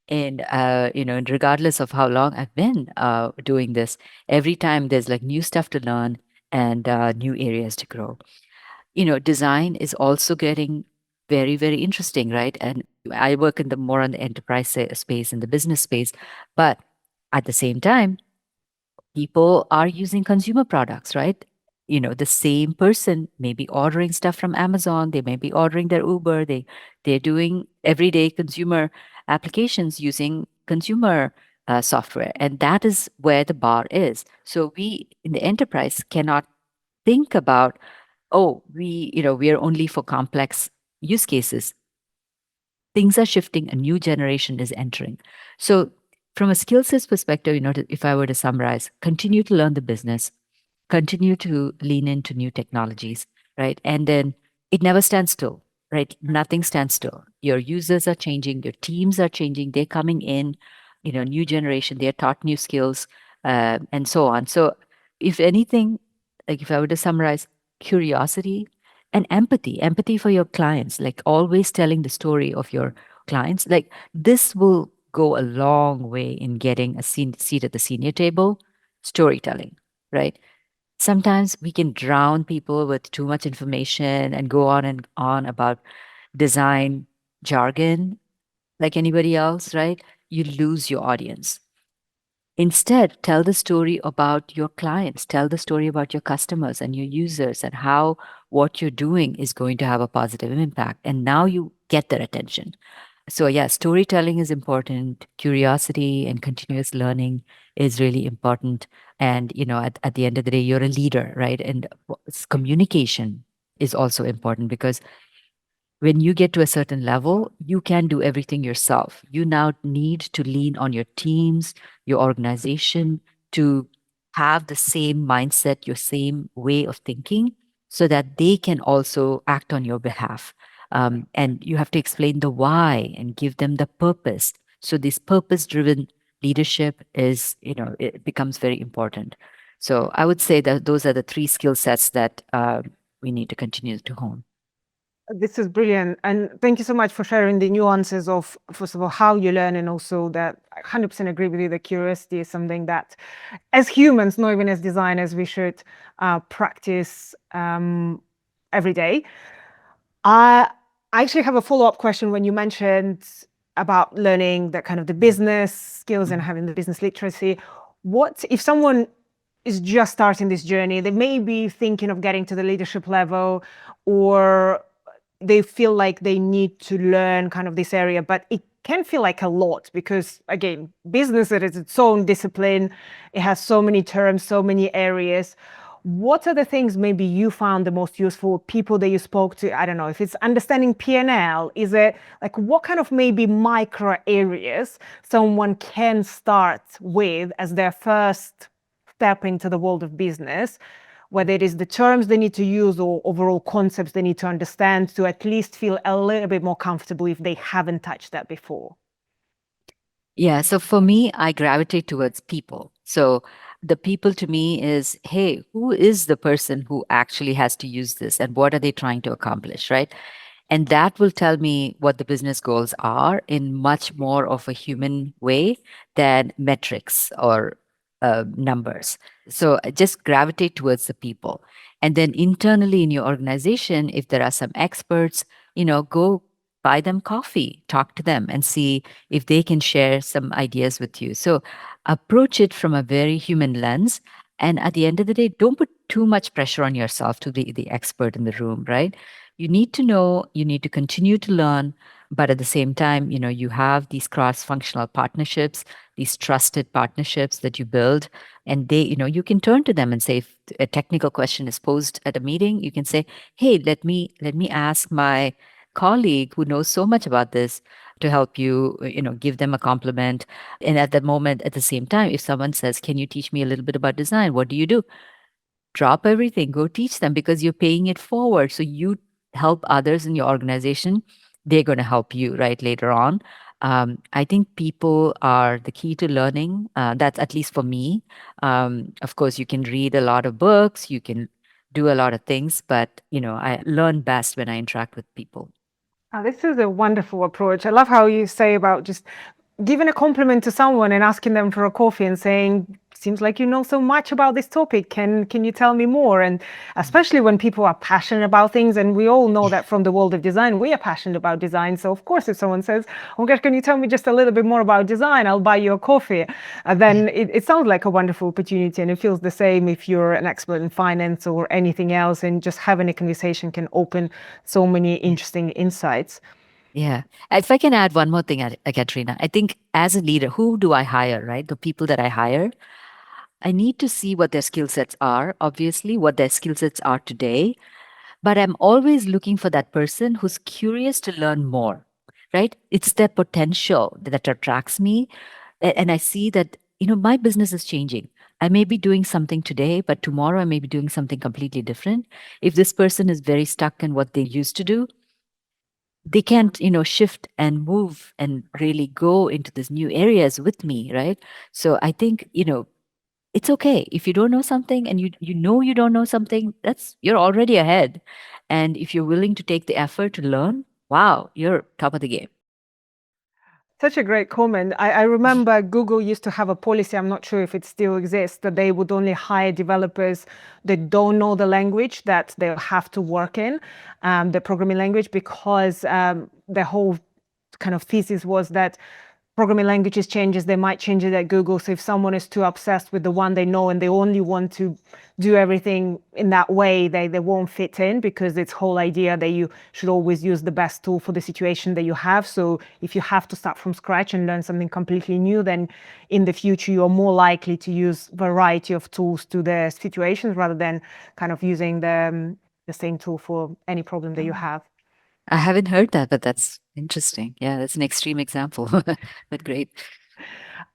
S2: and and regardless of how long I've been doing this, every time there's like new stuff to learn and new areas to grow. Design is also getting very, very interesting, right? And I work in the more on the enterprise space and the business space, but at the same time, people are using consumer products, right? The same person may be ordering stuff from Amazon, they may be ordering their Uber, they're doing everyday consumer applications using consumer software, and that is where the bar is. So we in the enterprise cannot think about, oh, we are only for complex use cases. Things are shifting, a new generation is entering. So from a skill sets perspective, if I were to summarize, continue to learn the business, continue to lean into new technologies, right? And then it never stands still, right? Nothing stands still. Your users are changing, your teams are changing, they're coming in, new generation, they're taught new skills, and so on. So, if anything, like if I were to summarize, curiosity and empathy for your clients, like always telling the story of your clients, like this will go a long way in getting a seat at the senior table. Storytelling, right? Sometimes we can drown people with too much information and go on and on about design jargon like anybody else, right? You lose your audience. Instead, tell the story about your clients, tell the story about your customers and your users and how what you're doing is going to have a positive impact. And now you get their attention. So, yeah, storytelling is important. Curiosity and continuous learning is really important. And, at the end of the day, you're a leader, right? And communication is also important because when you get to a certain level, you can do everything yourself. You now need to lean on your teams, your organization to have the same mindset, your same way of thinking, so that they can also act on your behalf. And you have to explain the why and give them the purpose. So this purpose-driven leadership it becomes very important. So I would say that those are the three skill sets that we need to continue to hone.
S1: This is brilliant. And thank you so much for sharing the nuances of, first of all, how you learn, and also that I 100% agree with you that curiosity is something that, as humans, not even as designers, we should practice every day. I actually have a follow-up question when you mentioned about learning that kind of the business skills and having the business literacy. What if someone is just starting this journey? They may be thinking of getting to the leadership level, or they feel like they need to learn kind of this area, but it can feel like a lot because, again, business is its own discipline. It has so many terms, so many areas. What are the things maybe you found the most useful, people that you spoke to? I don't know if it's understanding P&L. Is it like what kind of maybe micro areas someone can start with as their first step into the world of business, whether it is the terms they need to use or overall concepts they need to understand to at least feel a little bit more comfortable if they haven't touched that before?
S2: Yeah. So for me, I gravitate towards people. So the people to me is, hey, who is the person who actually has to use this and what are they trying to accomplish, right? And that will tell me what the business goals are in much more of a human way than metrics or numbers. So just gravitate towards the people. And then internally in your organization, if there are some experts, go buy them coffee, talk to them and see if they can share some ideas with you. So approach it from a very human lens. And at the end of the day, don't put too much pressure on yourself to be the expert in the room, right? You need to know, you need to continue to learn, but at the same time, you have these cross-functional partnerships, these trusted partnerships that you build, and you can turn to them and say, if a technical question is posed at a meeting, you can say, hey, let me ask my colleague who knows so much about this to help you, give them a compliment. And at that moment, at the same time, if someone says, can you teach me a little bit about design? What do you do? Drop everything, go teach them because you're paying it forward. So you help others in your organization, they're going to help you right later on. I think people are the key to learning. That's at least for me. Of course, you can read a lot of books, you can do a lot of things, but I learn best when I interact with people.
S1: Oh, this is a wonderful approach. I love how you say about just giving a compliment to someone and asking them for a coffee and saying, seems like you know so much about this topic. Can you tell me more? And especially when people are passionate about things, and we all know that from the world of design, we are passionate about design. So of course, if someone says, oh gosh, can you tell me just a little bit more about design? I'll buy you a coffee. Then it sounds like a wonderful opportunity. And it feels the same if you're an expert in finance or anything else, and just having a conversation can open so many interesting insights.
S2: Yeah. If I can add one more thing, Katrina, I think as a leader, who do I hire, right? The people that I hire, I need to see what their skill sets are, obviously, what their skill sets are today. But I'm always looking for that person who's curious to learn more, right? It's their potential that attracts me. And I see that, my business is changing. I may be doing something today, but tomorrow I may be doing something completely different. If this person is very stuck in what they used to do, they can't, shift and move and really go into these new areas with me, right? So I think, it's okay if you don't know something and you don't know something, that's you're already ahead. And if you're willing to take the effort to learn, wow, you're top of the game.
S1: Such a great comment. I remember Google used to have a policy, I'm not sure if it still exists, that they would only hire developers that don't know the language that they'll have to work in, the programming language, because the whole kind of thesis was that programming languages changes, they might change it at Google. So if someone is too obsessed with the one they know and they only want to do everything in that way, they won't fit in, because it's whole idea that you should always use the best tool for the situation that you have. So if you have to start from scratch and learn something completely new, then in the future you're more likely to use variety of tools to the situations rather than kind of using the same tool for any problem that you have.
S2: I haven't heard that, but that's interesting. Yeah, that's an extreme example, but great.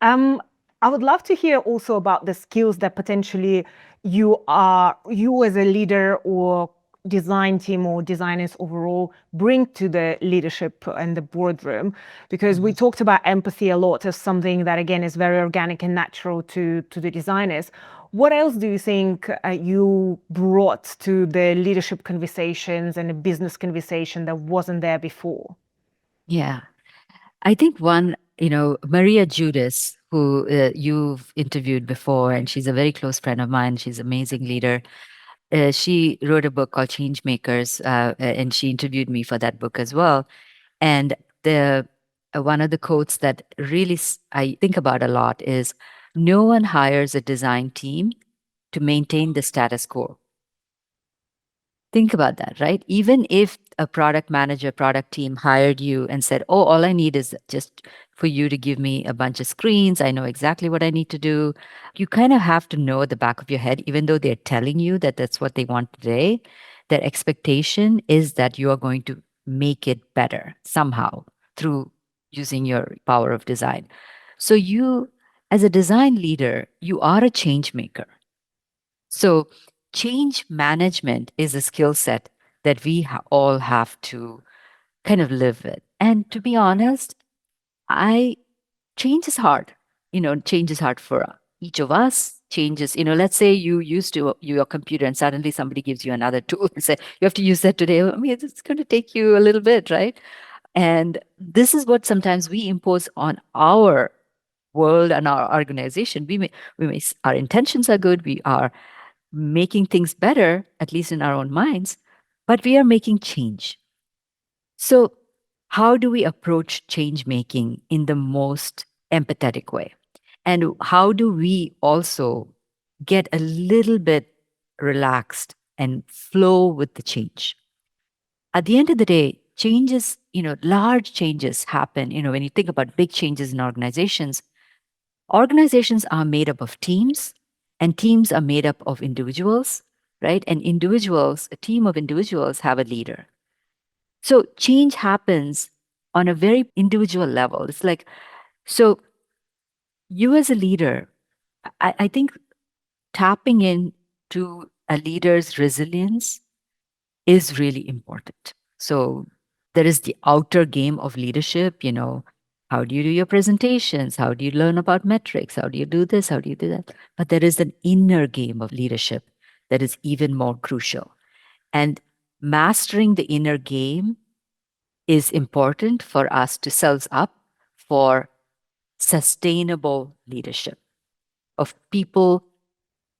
S1: Um, I would love to hear also about the skills that potentially you as a leader or design team or designers overall bring to the leadership and the boardroom, because we talked about empathy a lot as something that again is very organic and natural to the designers. What else do you think you brought to the leadership conversations and the business conversation that wasn't there before?
S2: Yeah. I think one, Maria Judas, who you've interviewed before, and she's a very close friend of mine. She's an amazing leader. She wrote a book called Change Makers, and she interviewed me for that book as well. And the one of the quotes that really I think about a lot is, "No one hires a design team to maintain the status quo." Think about that, right? Even if a product manager, product team hired you and said, "Oh, all I need is just for you to give me a bunch of screens. I know exactly what I need to do." You kind of have to know at the back of your head, even though they're telling you that that's what they want today, their expectation is that you are going to make it better somehow through using your power of design. So you, as a design leader, you are a change maker. So, change management is a skill set that we all have to kind of live with. And to be honest, I change is hard. Change is hard for each of us. Changes, let's say you used to your computer and suddenly somebody gives you another tool and say, you have to use that today. I mean, it's going to take you a little bit, right? And this is what sometimes we impose on our world and our organization. Our intentions are good. We are making things better, at least in our own minds, but we are making change. So, how do we approach change making in the most empathetic way? And how do we also get a little bit relaxed and flow with the change? At the end of the day, changes, large changes happen. When you think about big changes in organizations, organizations are made up of teams, and teams are made up of individuals, right? And individuals, a team of individuals, have a leader. So change happens on a very individual level. It's like, so you as a leader, I think tapping into a leader's resilience is really important. So there is the outer game of leadership, how do you do your presentations? How do you learn about metrics? How do you do this? How do you do that? But there is an inner game of leadership that is even more crucial. And mastering the inner game is important for us to set us up for sustainable leadership of people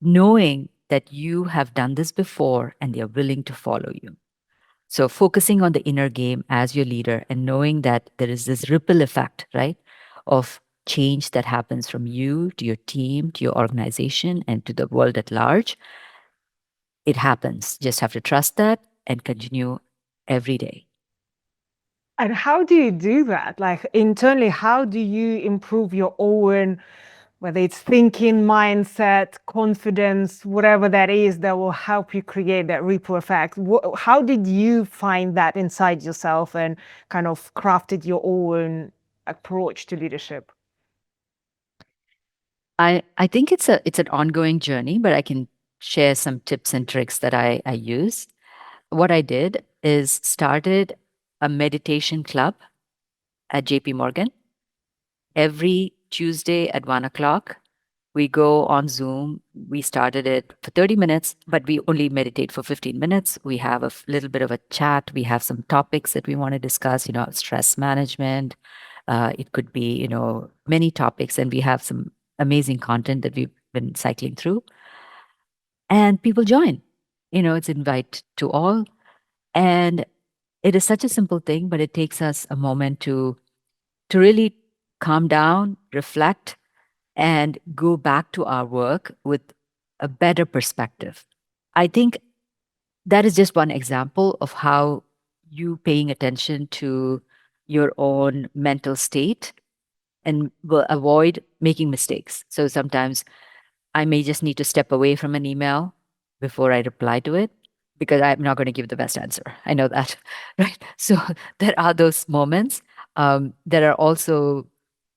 S2: knowing that you have done this before and they are willing to follow you. So focusing on the inner game as your leader and knowing that there is this ripple effect, right, of change that happens from you to your team, to your organization, and to the world at large. It happens. Just have to trust that and continue every day.
S1: And how do you do that? Like internally, how do you improve your own, whether it's thinking, mindset, confidence, whatever that is that will help you create that ripple effect? How did you find that inside yourself and kind of crafted your own approach to leadership?
S2: I think it's an ongoing journey, but I can share some tips and tricks that I use. What I did is started a meditation club at JP Morgan every Tuesday at 1 o'clock. We go on Zoom. We started it for 30 minutes, but we only meditate for 15 minutes. We have a little bit of a chat. We have some topics that we want to discuss, stress management. It could be, many topics. And we have some amazing content that we've been cycling through. And people join. It's invite to all. And it is such a simple thing, but it takes us a moment to really calm down, reflect, and go back to our work with a better perspective. I think that is just one example of how you paying attention to your own mental state and will avoid making mistakes. So sometimes I may just need to step away from an email before I reply to it because I'm not going to give the best answer. I know that, right? So there are those moments. There are also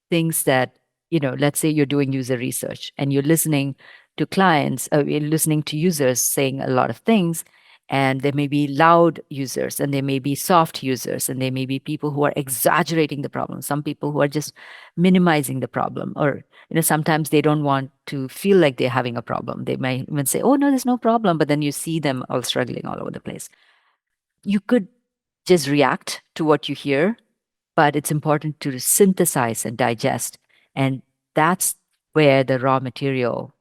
S2: things that, let's say you're doing user research and you're listening to clients, you're listening to users saying a lot of things. And there may be loud users and there may be soft users and there may be people who are exaggerating the problem, some people who are just minimizing the problem, or sometimes they don't want to feel like they're having a problem. They might even say, oh no, there's no problem, but then you see them all struggling all over the place. You could just react to what you hear, but it's important to synthesize and digest. And that's where the raw material,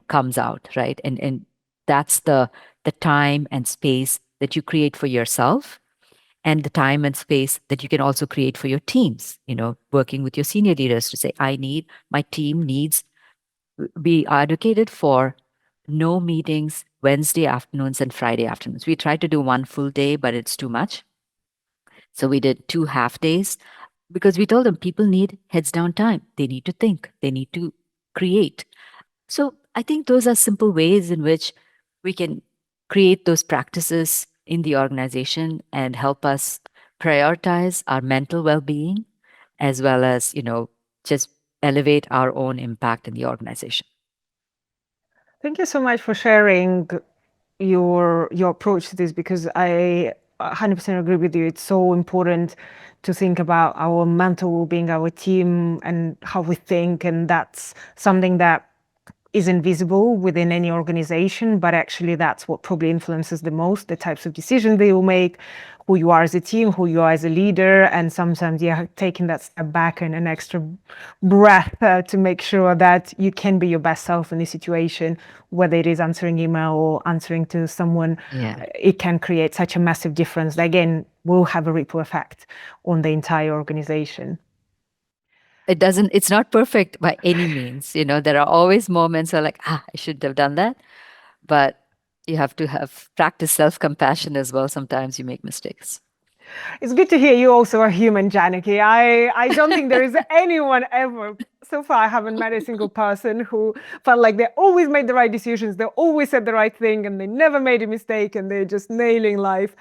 S2: comes out, right? And that's the time and space that you create for yourself, and the time and space that you can also create for your teams, working with your senior leaders to say, my team needs be advocated for no meetings Wednesday afternoons and Friday afternoons. We tried to do one full day, but it's too much. So we did 2 half days because we told them people need heads down time. They need to think, they need to create. So I think those are simple ways in which we can create those practices in the organization and help us prioritize our mental well being as well as, just elevate our own impact in the organization.
S1: Thank you so much for sharing your approach to this, because I 100% agree with you. It's so important to think about our mental well-being, our team, and how we think, and that's something that isn't visible within any organization, but actually that's what probably influences the most, the types of decisions they will make, who you are as a team, who you are as a leader. And sometimes, yeah, taking that step back and an extra breath to make sure that you can be your best self in this situation, whether it is answering email or answering to someone,
S2: Yeah.
S1: it can create such a massive difference that, again, will have a ripple effect on the entire organization.
S2: It's not perfect by any means. There are always moments where like, I shouldn't have done that. But you have to have practice self-compassion as well. Sometimes you make mistakes.
S1: It's good to hear you also are human, Janaki. I don't think there is anyone ever, so far I haven't met a single person who felt like they always made the right decisions, they always said the right thing, and they never made a mistake, and they're just nailing life.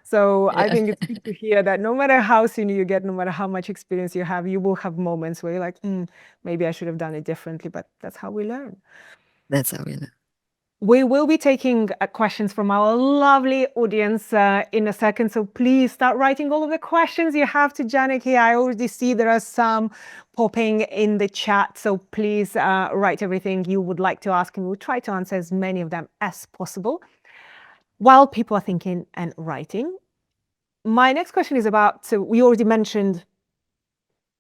S1: So I
S2: Yeah.
S1: think it's good to hear that no matter how senior you get, no matter how much experience you have, you will have moments where you're like, maybe I should have done it differently, but that's how we learn.
S2: That's how we learn.
S1: We will be taking questions from our lovely audience in a second. So please start writing all of the questions you have to Janaki. I already see there are some popping in the chat. So please write everything you would like to ask, and we'll try to answer as many of them as possible while people are thinking and writing. My next question is about, so we already mentioned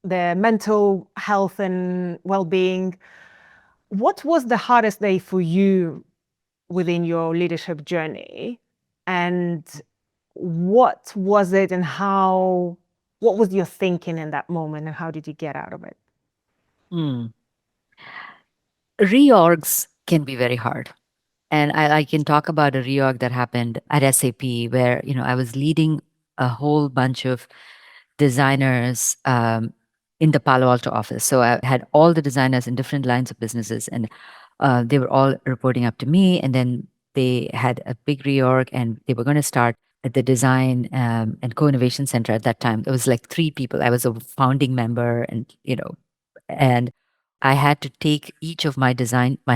S1: the mental health and well-being. What was the hardest day for you within your leadership journey, and what was it, and what was your thinking in that moment, and how did you get out of it?
S2: Reorgs can be very hard. And I can talk about a reorg that happened at SAP where, I was leading a whole bunch of designers in the Palo Alto office. So I had all the designers in different lines of businesses, and they were all reporting up to me. And then they had a big reorg, and they were going to start at the design and co-innovation center at that time. It was like 3 people. I was a founding member, and and I had to take each of my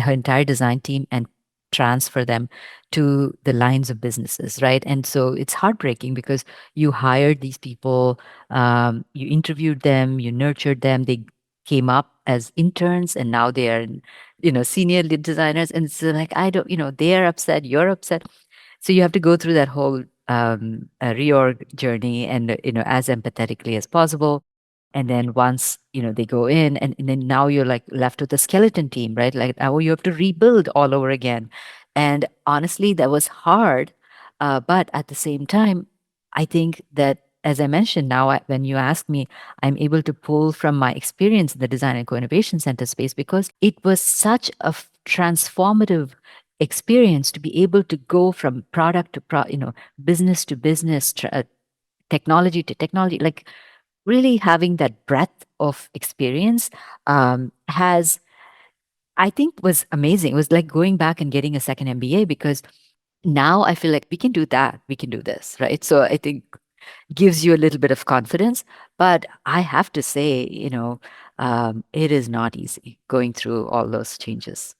S2: entire design team, and transfer them to the lines of businesses, right? And so it's heartbreaking because you hired these people, you interviewed them, you nurtured them, they came up as interns, and now they are, senior lead designers. And it's like, I don't, they're upset, you're upset. So you have to go through that whole reorg journey, and as empathetically as possible. And then once they go in, and then now you're like left with a skeleton team, right? Like now you have to rebuild all over again. And honestly, that was hard. But at the same time, I think that, as I mentioned, now when you ask me, I'm able to pull from my experience in the design and co-innovation center space, because it was such a transformative experience to be able to go from product to business to business, technology to technology, like really having that breadth of experience, has, I think, was amazing. It was like going back and getting a second MBA, because now I feel like we can do that, we can do this, right? So I think gives you a little bit of confidence. But I have to say, it is not easy going through all those changes.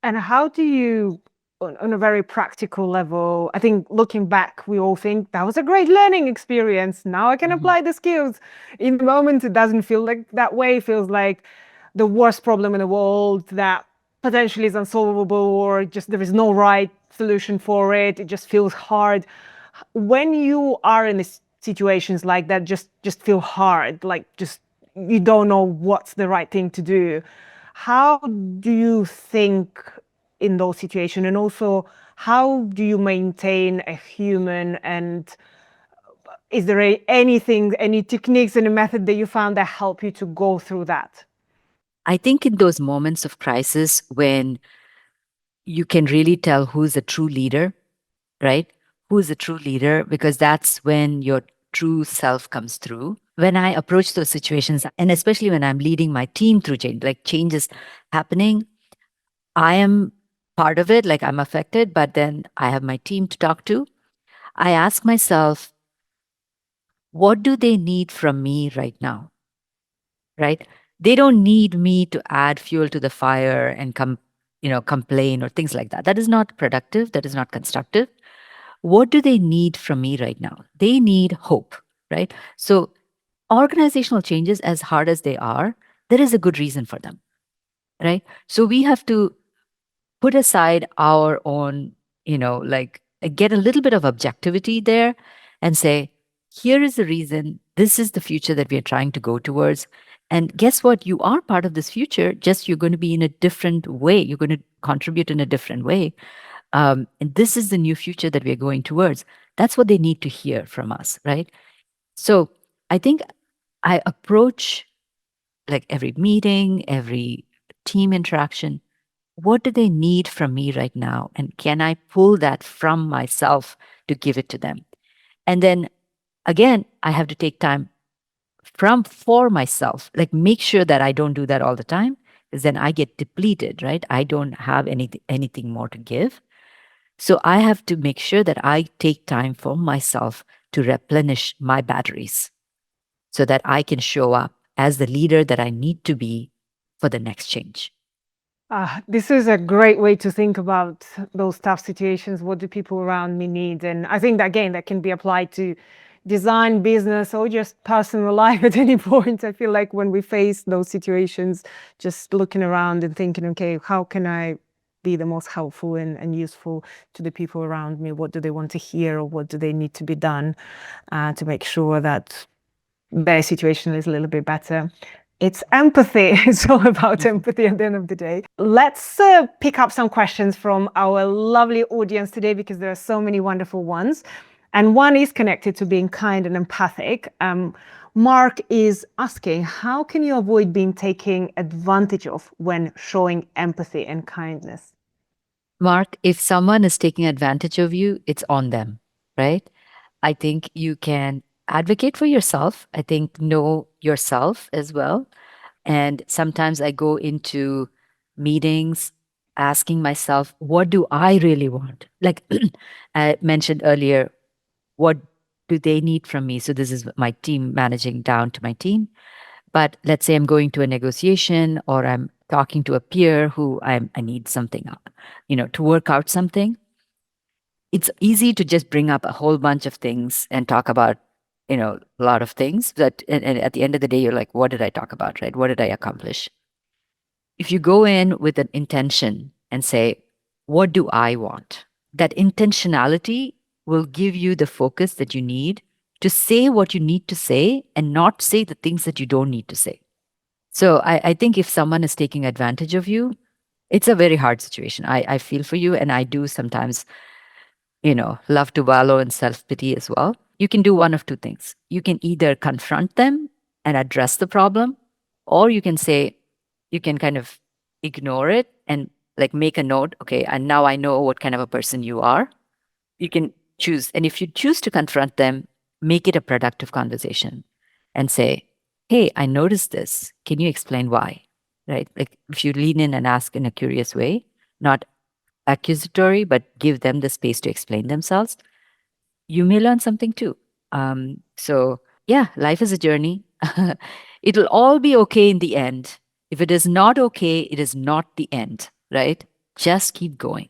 S1: And how do you, on a very practical level, I think looking back, we all think that was a great learning experience. Now I can
S2: Mhm.
S1: apply the skills. In the moment, it doesn't feel like that way. It feels like the worst problem in the world that potentially is unsolvable, or just there is no right solution for it. It just feels hard. When you are in these situations like that, just feel hard, like just you don't know what's the right thing to do. How do you think in those situations? And also, how do you maintain a human? And is there anything, any techniques and a method that you found that help you to go through that?
S2: I think in those moments of crisis when you can really tell who's a true leader, right? Who's a true leader, because that's when your true self comes through. When I approach those situations, and especially when I'm leading my team through change, like change is happening, I am part of it, like I'm affected, but then I have my team to talk to. I ask myself, what do they need from me right now? Right? They don't need me to add fuel to the fire and complain or things like that. That is not productive. That is not constructive. What do they need from me right now? They need hope, right? So organizational changes, as hard as they are, there is a good reason for them, right? So we have to put aside our own, like get a little bit of objectivity there and say, here is the reason, this is the future that we are trying to go towards. And guess what? You are part of this future, just you're going to be in a different way. You're going to contribute in a different way. And this is the new future that we're going towards. That's what they need to hear from us, right? So I think I approach like every meeting, every team interaction, what do they need from me right now? And can I pull that from myself to give it to them? And then again, I have to take time for myself, like make sure that I don't do that all the time, because then I get depleted, right? I don't have anything more to give. So I have to make sure that I take time for myself to replenish my batteries so that I can show up as the leader that I need to be for the next change.
S1: This is a great way to think about those tough situations. What do people around me need? And I think that, again, that can be applied to design, business, or just personal life at any point. I feel like when we face those situations, just looking around and thinking, okay, how can I be the most helpful and useful to the people around me? What do they want to hear, or what do they need to be done to make sure that their situation is a little bit better? It's empathy. It's all about empathy at the end of the day. Let's pick up some questions from our lovely audience today, because there are so many wonderful ones. And one is connected to being kind and empathic. Mark is asking, how can you avoid being taken advantage of when showing empathy and kindness?
S2: Mark, if someone is taking advantage of you, it's on them, right? I think you can advocate for yourself. I think know yourself as well. And sometimes I go into meetings asking myself, what do I really want? Like I mentioned earlier, what do they need from me? So this is my team, managing down to my team. But let's say I'm going to a negotiation or I'm talking to a peer who I need something, to work out something. It's easy to just bring up a whole bunch of things and talk about, a lot of things. That and at the end of the day, you're like, what did I talk about, right? What did I accomplish? If you go in with an intention and say, what do I want? That intentionality will give you the focus that you need to say what you need to say and not say the things that you don't need to say. So I think if someone is taking advantage of you, it's a very hard situation. I feel for you, and I do sometimes, love to wallow in self pity as well. You can do one of two things. You can either confront them and address the problem, or you can say, you can kind of ignore it and like make a note. Okay, and now I know what kind of a person you are. You can choose. And if you choose to confront them, make it a productive conversation and say, hey, I noticed this. Can you explain why? Right? Like if you lean in and ask in a curious way, not accusatory, but give them the space to explain themselves, you may learn something too. So, yeah, life is a journey. It'll all be okay in the end. If it is not okay, it is not the end, right? Just keep going.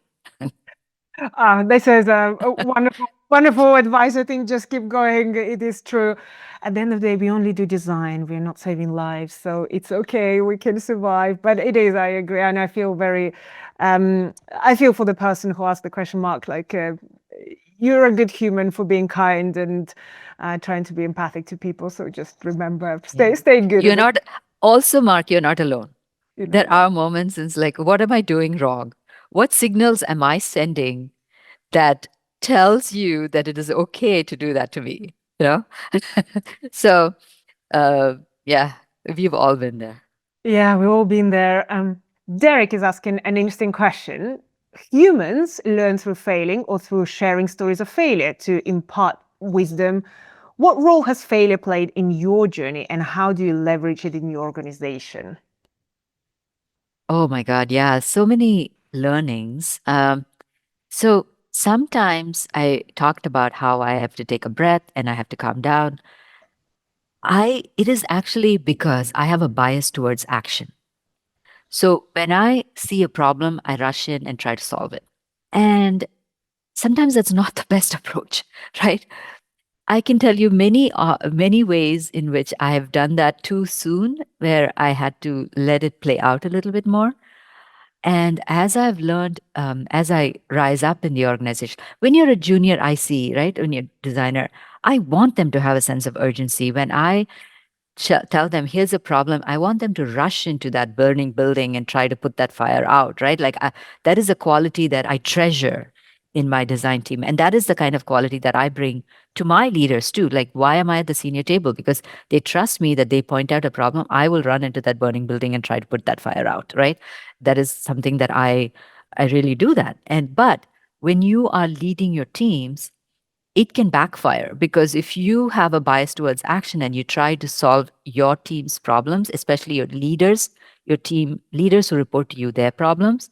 S1: This is a wonderful, wonderful advice. I think just keep going. It is true. At the end of the day, we only do design. We're not saving lives, so it's okay. We can survive. But it is. I agree, and I feel very. I feel for the person who asked the question mark. Like you're a good human for being kind and trying to be empathic to people. So just remember,
S2: Yeah.
S1: stay good.
S2: You're not, also, Mark, you're not alone.
S1: You know.
S2: There are moments it's like, what am I doing wrong? What signals am I sending that tells you that it is okay to do that to me? You know? So, yeah, we've all been there.
S1: Yeah, we've all been there. Derek is asking an interesting question. Humans learn through failing or through sharing stories of failure to impart wisdom. What role has failure played in your journey, and how do you leverage it in your organization?
S2: Oh my God, yeah, so many learnings. So sometimes I talked about how I have to take a breath and I have to calm down. It is actually because I have a bias towards action. So when I see a problem, I rush in and try to solve it. And sometimes that's not the best approach, right? I can tell you many ways in which I have done that too soon, where I had to let it play out a little bit more. And as I've learned, as I rise up in the organization, when you're a junior IC, right, when you're a designer, I want them to have a sense of urgency. When I tell them, here's a problem, I want them to rush into that burning building and try to put that fire out, right? Like that is a quality that I treasure in my design team. And that is the kind of quality that I bring to my leaders too. Like, why am I at the senior table? Because they trust me that they point out a problem, I will run into that burning building and try to put that fire out, right? That is something that I really do that. But when you are leading your teams, it can backfire because if you have a bias towards action and you try to solve your team's problems, especially your leaders, your team leaders who report to you their problems,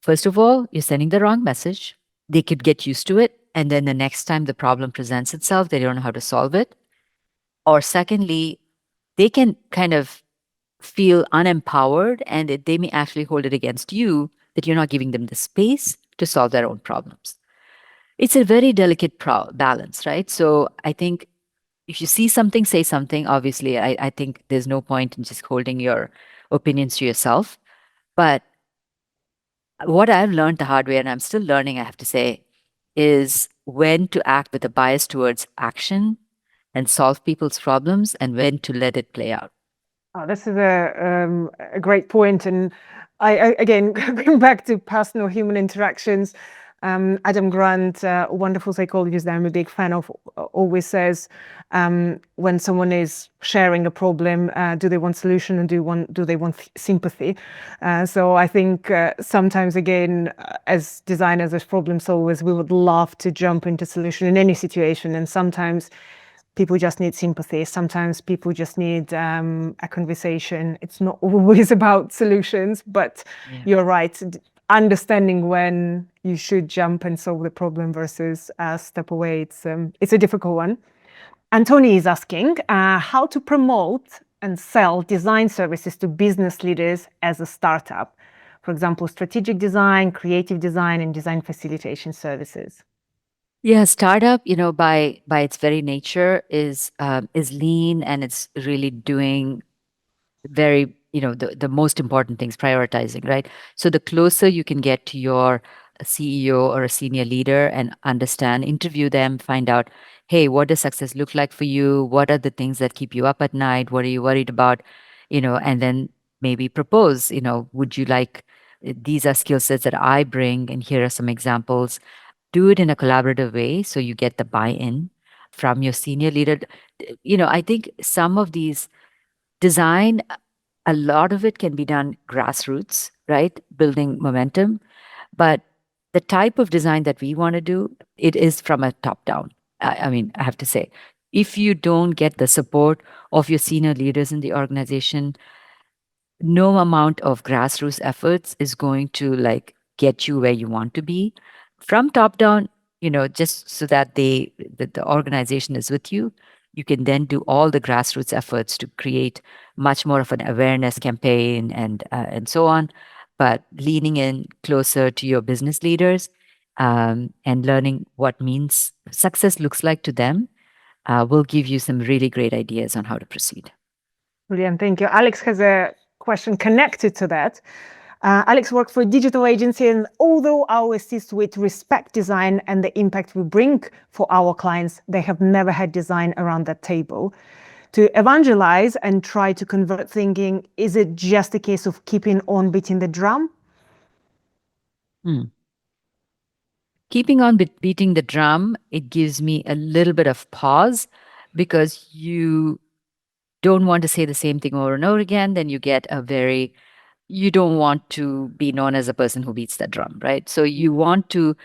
S2: first of all, you're sending the wrong message. They could get used to it. And then the next time the problem presents itself, they don't know how to solve it. Or secondly, they can kind of feel unempowered and they may actually hold it against you that you're not giving them the space to solve their own problems. It's a very delicate balance, right? So I think if you see something, say something. Obviously, I think there's no point in just holding your opinions to yourself. But what I've learned the hard way, and I'm still learning, I have to say, is when to act with a bias towards action and solve people's problems and when to let it play out.
S1: Oh, this is a great point. And again, going back to personal human interactions, Adam Grant, a wonderful psychologist that I'm a big fan of, always says when someone is sharing a problem, do they want solution and do they want sympathy? So I think sometimes, again, as designers, as problem solvers, we would love to jump into solution in any situation. And sometimes people just need sympathy. Sometimes people just need a conversation. It's not always about solutions, but you're right. Understanding when you should jump and solve the problem versus step away. It's a difficult one. And Tony is asking how to promote and sell design services to business leaders as a startup? For example, strategic design, creative design, and design facilitation services.
S2: Yeah, startup, by its very nature is lean, and it's really doing very, the most important things, prioritizing, right? So the closer you can get to your CEO or a senior leader and understand, interview them, find out, hey, what does success look like for you? What are the things that keep you up at night? What are you worried about? And then maybe propose, would you like, these are skill sets that I bring, and here are some examples. Do it in a collaborative way so you get the buy-in from your senior leader. I think some of these design, a lot of it can be done grassroots, right? Building momentum. But the type of design that we want to do, it is from a top down. I mean, I have to say, if you don't get the support of your senior leaders in the organization, no amount of grassroots efforts is going to like get you where you want to be. From top down, just so that the organization is with you, you can then do all the grassroots efforts to create much more of an awareness campaign and so on. But leaning in closer to your business leaders, and learning what means success looks like to them, will give you some really great ideas on how to proceed.
S1: Brilliant, thank you. Alex has a question connected to that. Alex works for a digital agency, and although our C-suite respect design and the impact we bring for our clients, they have never had design around that table. To evangelize and try to convert thinking, is it just a case of keeping on beating the drum?
S2: Keeping on beating the drum, it gives me a little bit of pause, because you don't want to say the same thing over and over again. Then you don't want to be known as a person who beats that drum, right? So you want to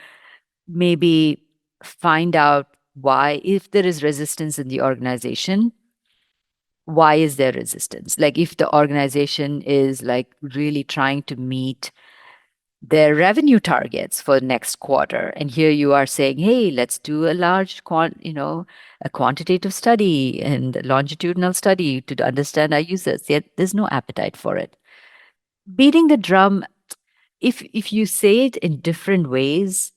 S2: maybe find out why, if there is resistance in the organization, why is there resistance? Like if the organization is like really trying to meet their revenue targets for next quarter, and here you are saying, hey, let's do a large a quantitative study and longitudinal study to understand our users, yet there's no appetite for it. Beating the drum, if you say it in different ways,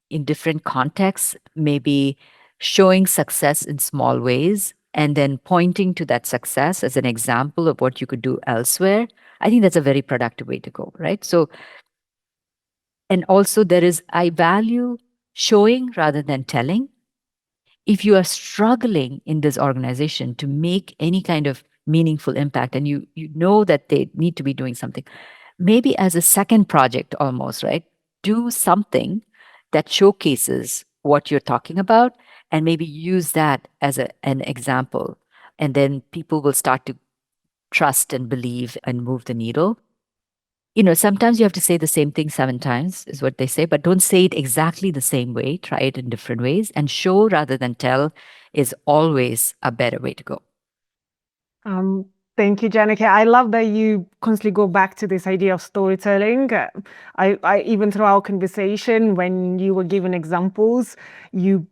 S2: in different contexts, maybe showing success in small ways and then pointing to that success as an example of what you could do elsewhere, I think that's a very productive way to go, right? So, and also I value showing rather than telling. If you are struggling in this organization to make any kind of meaningful impact, and you know that they need to be doing something, maybe as a second project almost, right? Do something that showcases what you're talking about, and maybe use that as an example. And then people will start to trust and believe and move the needle. Sometimes you have to say the same thing 7 times, is what they say, but don't say it exactly the same way. Try it in different ways. And show rather than tell is always a better way to go.
S1: Thank you, Janaki. I love that you constantly go back to this idea of storytelling. I even through our conversation, when you were giving examples, you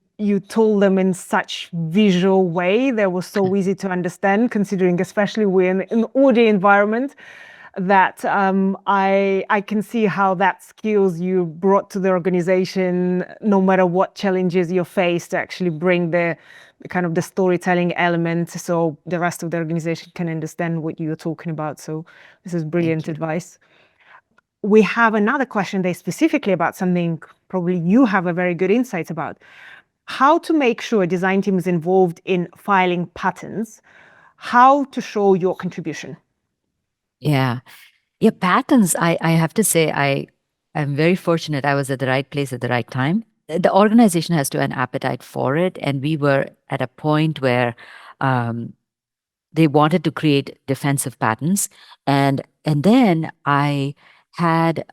S1: told them in such visual way that was so easy to understand, considering especially we're in an audio environment, that I can see how that skills you brought to the organization, no matter what challenges you face, to actually bring the kind of the storytelling element, so the rest of the organization can understand what you're talking about. So this is brilliant advice. We have another question there specifically about something probably you have a very good insight about. How to make sure a design team is involved in filing patents, how to show your contribution.
S2: Yeah. Yeah, patents, I have to say, I'm very fortunate I was at the right place at the right time. The organization has to have an appetite for it. And we were at a point where they wanted to create defensive patents. And then I had,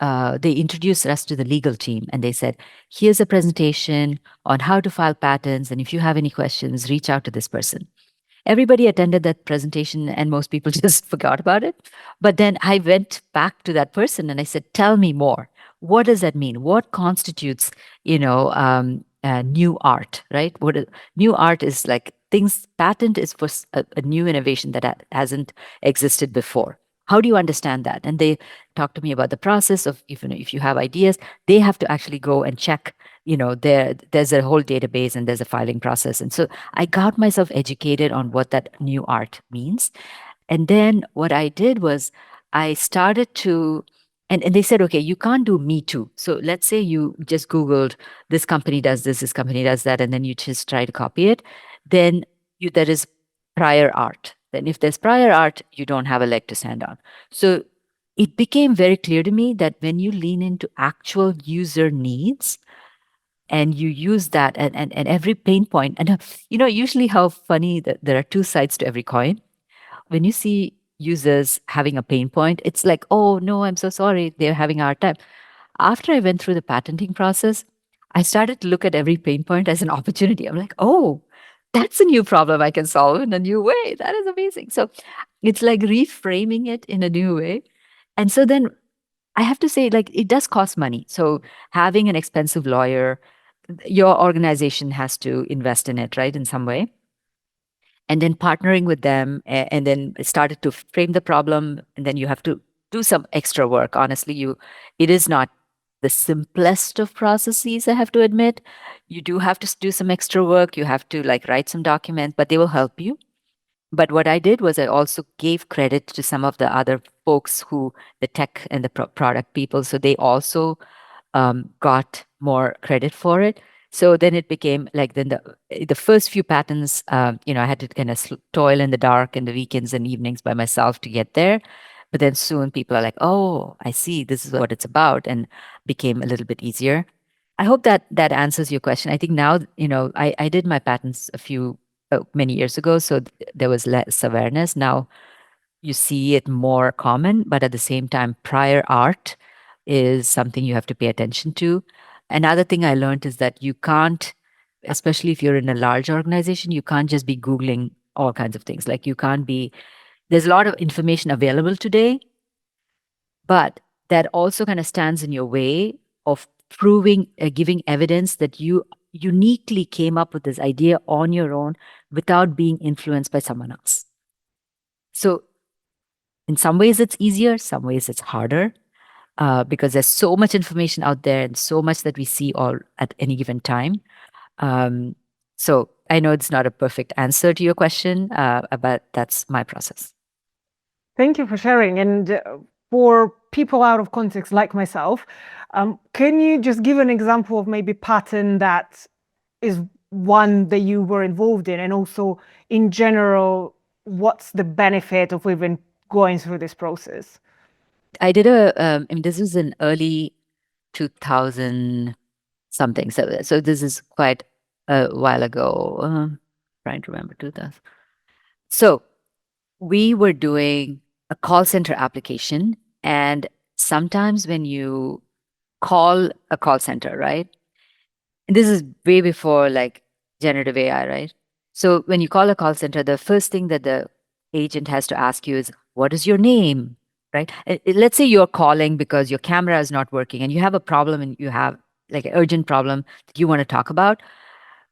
S2: they introduced us to the legal team, and they said, here's a presentation on how to file patents. And if you have any questions, reach out to this person. Everybody attended that presentation, and most people just forgot about it. But then I went back to that person and I said, tell me more. What does that mean? What constitutes, new art, right? New art is like things, patent is for a new innovation that hasn't existed before. How do you understand that? And they talk to me about the process of, if you have ideas, they have to actually go and check, there's a whole database and there's a filing process. And so I got myself educated on what that new art means. And then what I did was I started to, and they said, okay, you can't do me too. So let's say you just Googled, this company does this company does that, and then you just try to copy it. Then there is prior art. Then if there's prior art, you don't have a leg to stand on. So it became very clear to me that when you lean into actual user needs, and you use that and every pain point, and usually how funny that there are two sides to every coin. When you see users having a pain point, it's like, oh no, I'm so sorry, they're having a hard time. After I went through the patenting process, I started to look at every pain point as an opportunity. I'm like, oh, that's a new problem I can solve in a new way. That is amazing. So it's like reframing it in a new way. And so then I have to say, like, it does cost money. So having an expensive lawyer, your organization has to invest in it, right, in some way. And then partnering with them, and then started to frame the problem, and then you have to do some extra work. Honestly, it is not the simplest of processes, I have to admit. You do have to do some extra work. You have to like write some documents, but they will help you. But what I did was I also gave credit to some of the other folks, the tech and the product people, so they also got more credit for it. So then it became like, then the first few patents, I had to kind of toil in the dark and the weekends and evenings by myself to get there. But then soon people are like, oh, I see, this is what it's about, and became a little bit easier. I hope that answers your question. I think now, I did my patents many years ago, so there was less awareness. Now you see it more common, but at the same time, prior art is something you have to pay attention to. Another thing I learned is that you can't, especially if you're in a large organization, you can't just be Googling all kinds of things. Like there's a lot of information available today, but that also kind of stands in your way of giving evidence that you uniquely came up with this idea on your own without being influenced by someone else. So in some ways it's easier, some ways it's harder, because there's so much information out there and so much that we see all at any given time. So I know it's not a perfect answer to your question, but that's my process.
S1: Thank you for sharing. And for people out of context like myself, can you just give an example of maybe pattern that is one that you were involved in, and also in general, what's the benefit of even going through this process?
S2: I did this was in early 2000 something. So this is quite a while ago. Trying to remember 2000. So we were doing a call center application, and sometimes when you call a call center, right? And this is way before like generative AI, right? So when you call a call center, the first thing that the agent has to ask you is, what is your name? Right? Let's say you're calling because your camera is not working and you have a problem, and you have like an urgent problem that you want to talk about.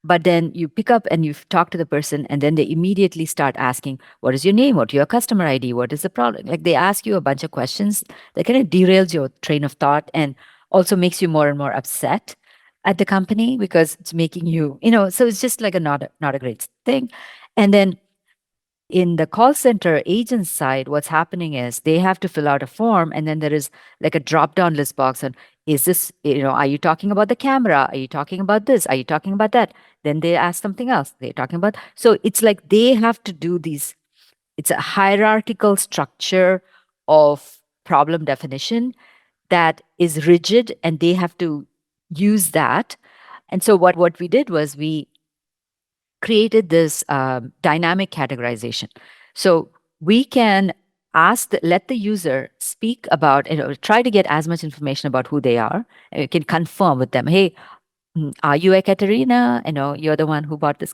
S2: But then you pick up and you talk to the person, and then they immediately start asking, what is your name? What is your customer ID? What is the problem? Like, they ask you a bunch of questions that kind of derails your train of thought and also makes you more and more upset at the company, because it's making you, so it's just like not a great thing. And then in the call center agent side, what's happening is they have to fill out a form, and then there is like a drop down list box on, is this, are you talking about the camera? Are you talking about this? Are you talking about that? Then they ask something else. They're talking about. So it's like they have to do these, it's a hierarchical structure of problem definition that is rigid, and they have to use that. And so what we did was we created this dynamic categorization. So we can let the user speak about, try to get as much information about who they are, and we can confirm with them, hey, are you Ekaterina? You're the one who bought this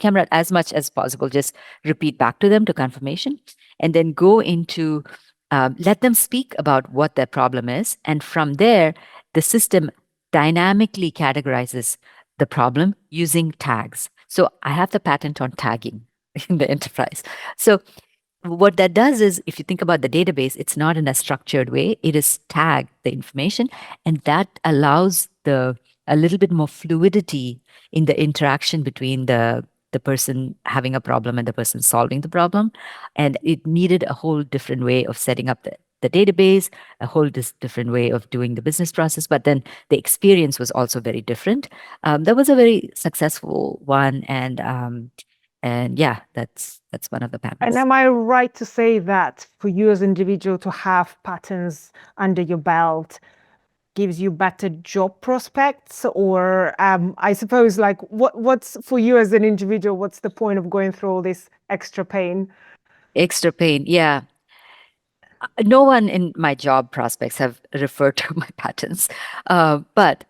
S2: camera, as much as possible. Just repeat back to them to confirmation, and then go into, let them speak about what their problem is. And from there, the system dynamically categorizes the problem using tags. So I have the patent on tagging in the enterprise. So what that does is, if you think about the database, it's not in a structured way. It is tagged the information, and that allows the a little bit more fluidity in the interaction between the person having a problem and the person solving the problem. And it needed a whole different way of setting up the database, a whole different way of doing the business process. But then the experience was also very different. That was a very successful one, and yeah, that's one of the
S1: And
S2: patterns.
S1: am I right to say that for you as an individual to have patterns under your belt gives you better job prospects? Or I suppose, like, what's for you as an individual, what's the point of going through all this extra pain?
S2: Extra pain, yeah. No one in my job prospects have referred to my patterns, but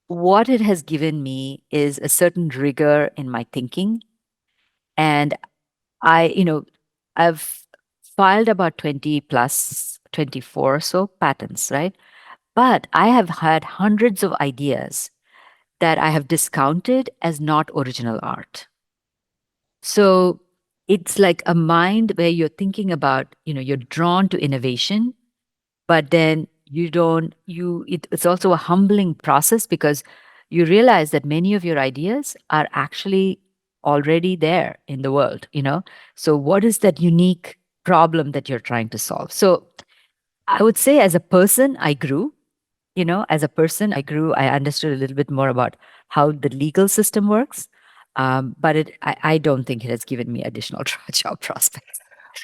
S2: what it has given me is a certain rigor in my thinking. And I've filed about 20 plus 24 or so patents, right? But I have had hundreds of ideas that I have discounted as not original art. So it's like a mind where you're thinking about, you're drawn to innovation, but then you don't, it's also a humbling process because you realize that many of your ideas are actually already there in the world. So what is that unique problem that you're trying to solve? So I would say, as a person, I grew. As a person, I grew. I understood a little bit more about how the legal system works. But I don't think it has given me additional job prospects.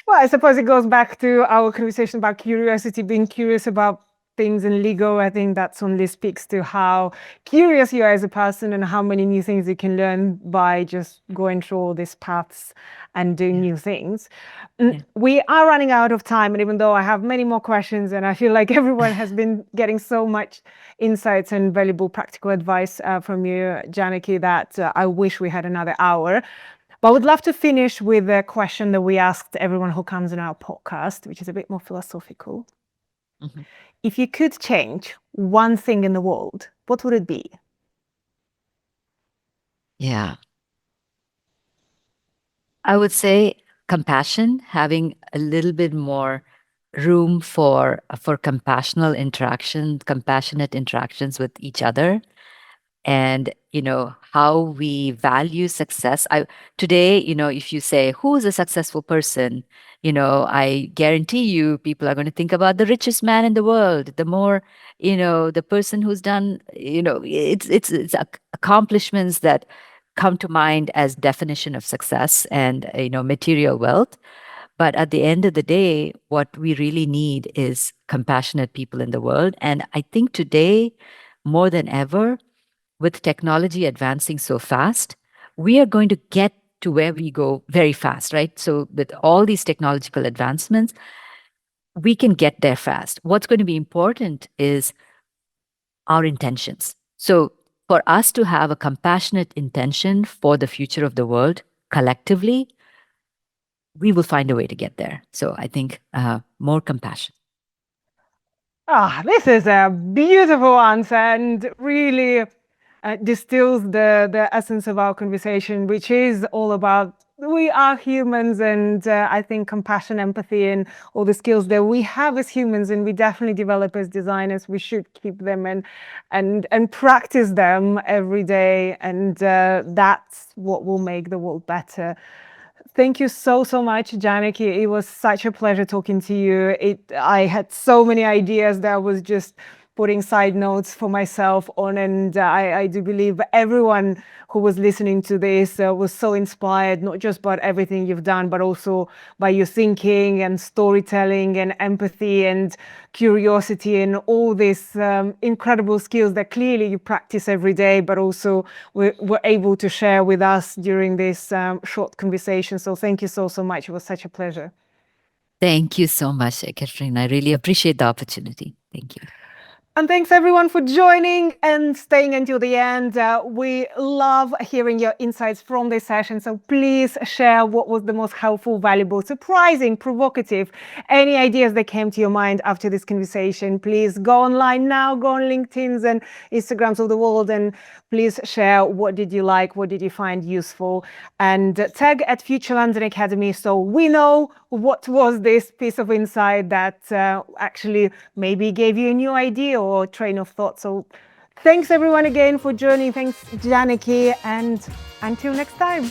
S1: Well, I suppose it goes back to our conversation about curiosity, being curious about things in legal. I think that's only speaks to how curious you are as a person and how many new things you can learn by just going through all these paths and doing new things.
S2: Yeah.
S1: We are running out of time, and even though I have many more questions, and I feel like everyone has been getting so much insights and valuable practical advice from you, Janaki, that I wish we had another hour. But I would love to finish with a question that we asked everyone who comes on our podcast, which is a bit more philosophical.
S2: Mhm.
S1: If you could change one thing in the world, what would it be?
S2: Yeah. I would say compassion, having a little bit more room for compassionate interactions with each other, and how we value success. I Today, if you say who is a successful person, I guarantee you people are going to think about the richest man in the world, the more, the person who's done, it's accomplishments that come to mind as definition of success and material wealth. But at the end of the day, what we really need is compassionate people in the world. And I think today, more than ever, with technology advancing so fast, we are going to get to where we go very fast, right? So, with all these technological advancements, we can get there fast. What's going to be important is our intentions. So, for us to have a compassionate intention for the future of the world collectively, we will find a way to get there. So, I think more compassion.
S1: This is a beautiful answer and really distills the essence of our conversation, which is all about we are humans, and I think compassion, empathy, and all the skills that we have as humans, and we definitely develop as designers. We should keep them and practice them every day, and that's what will make the world better. Thank you so much, Janaki. It was such a pleasure talking to you. I had so many ideas that I was just putting side notes for myself on, and I do believe everyone who was listening to this was so inspired, not just by everything you've done, but also by your thinking and storytelling and empathy and curiosity and all these incredible skills that clearly you practice every day, but also were able to share with us during this short conversation. So thank you so much. It was such a pleasure.
S2: Thank you so much, Catherine. I really appreciate the opportunity. Thank you.
S1: And thanks everyone for joining and staying until the end. We love hearing your insights from this session. So please share what was the most helpful, valuable, surprising, provocative, any ideas that came to your mind after this conversation. Please go online now, go on LinkedIn's and Instagrams of the world, and please share what did you like, what did you find useful, and tag at Future London Academy so we know what was this piece of insight that actually maybe gave you a new idea or train of thought. So thanks everyone again for joining. Thanks, Janaki, and until next time.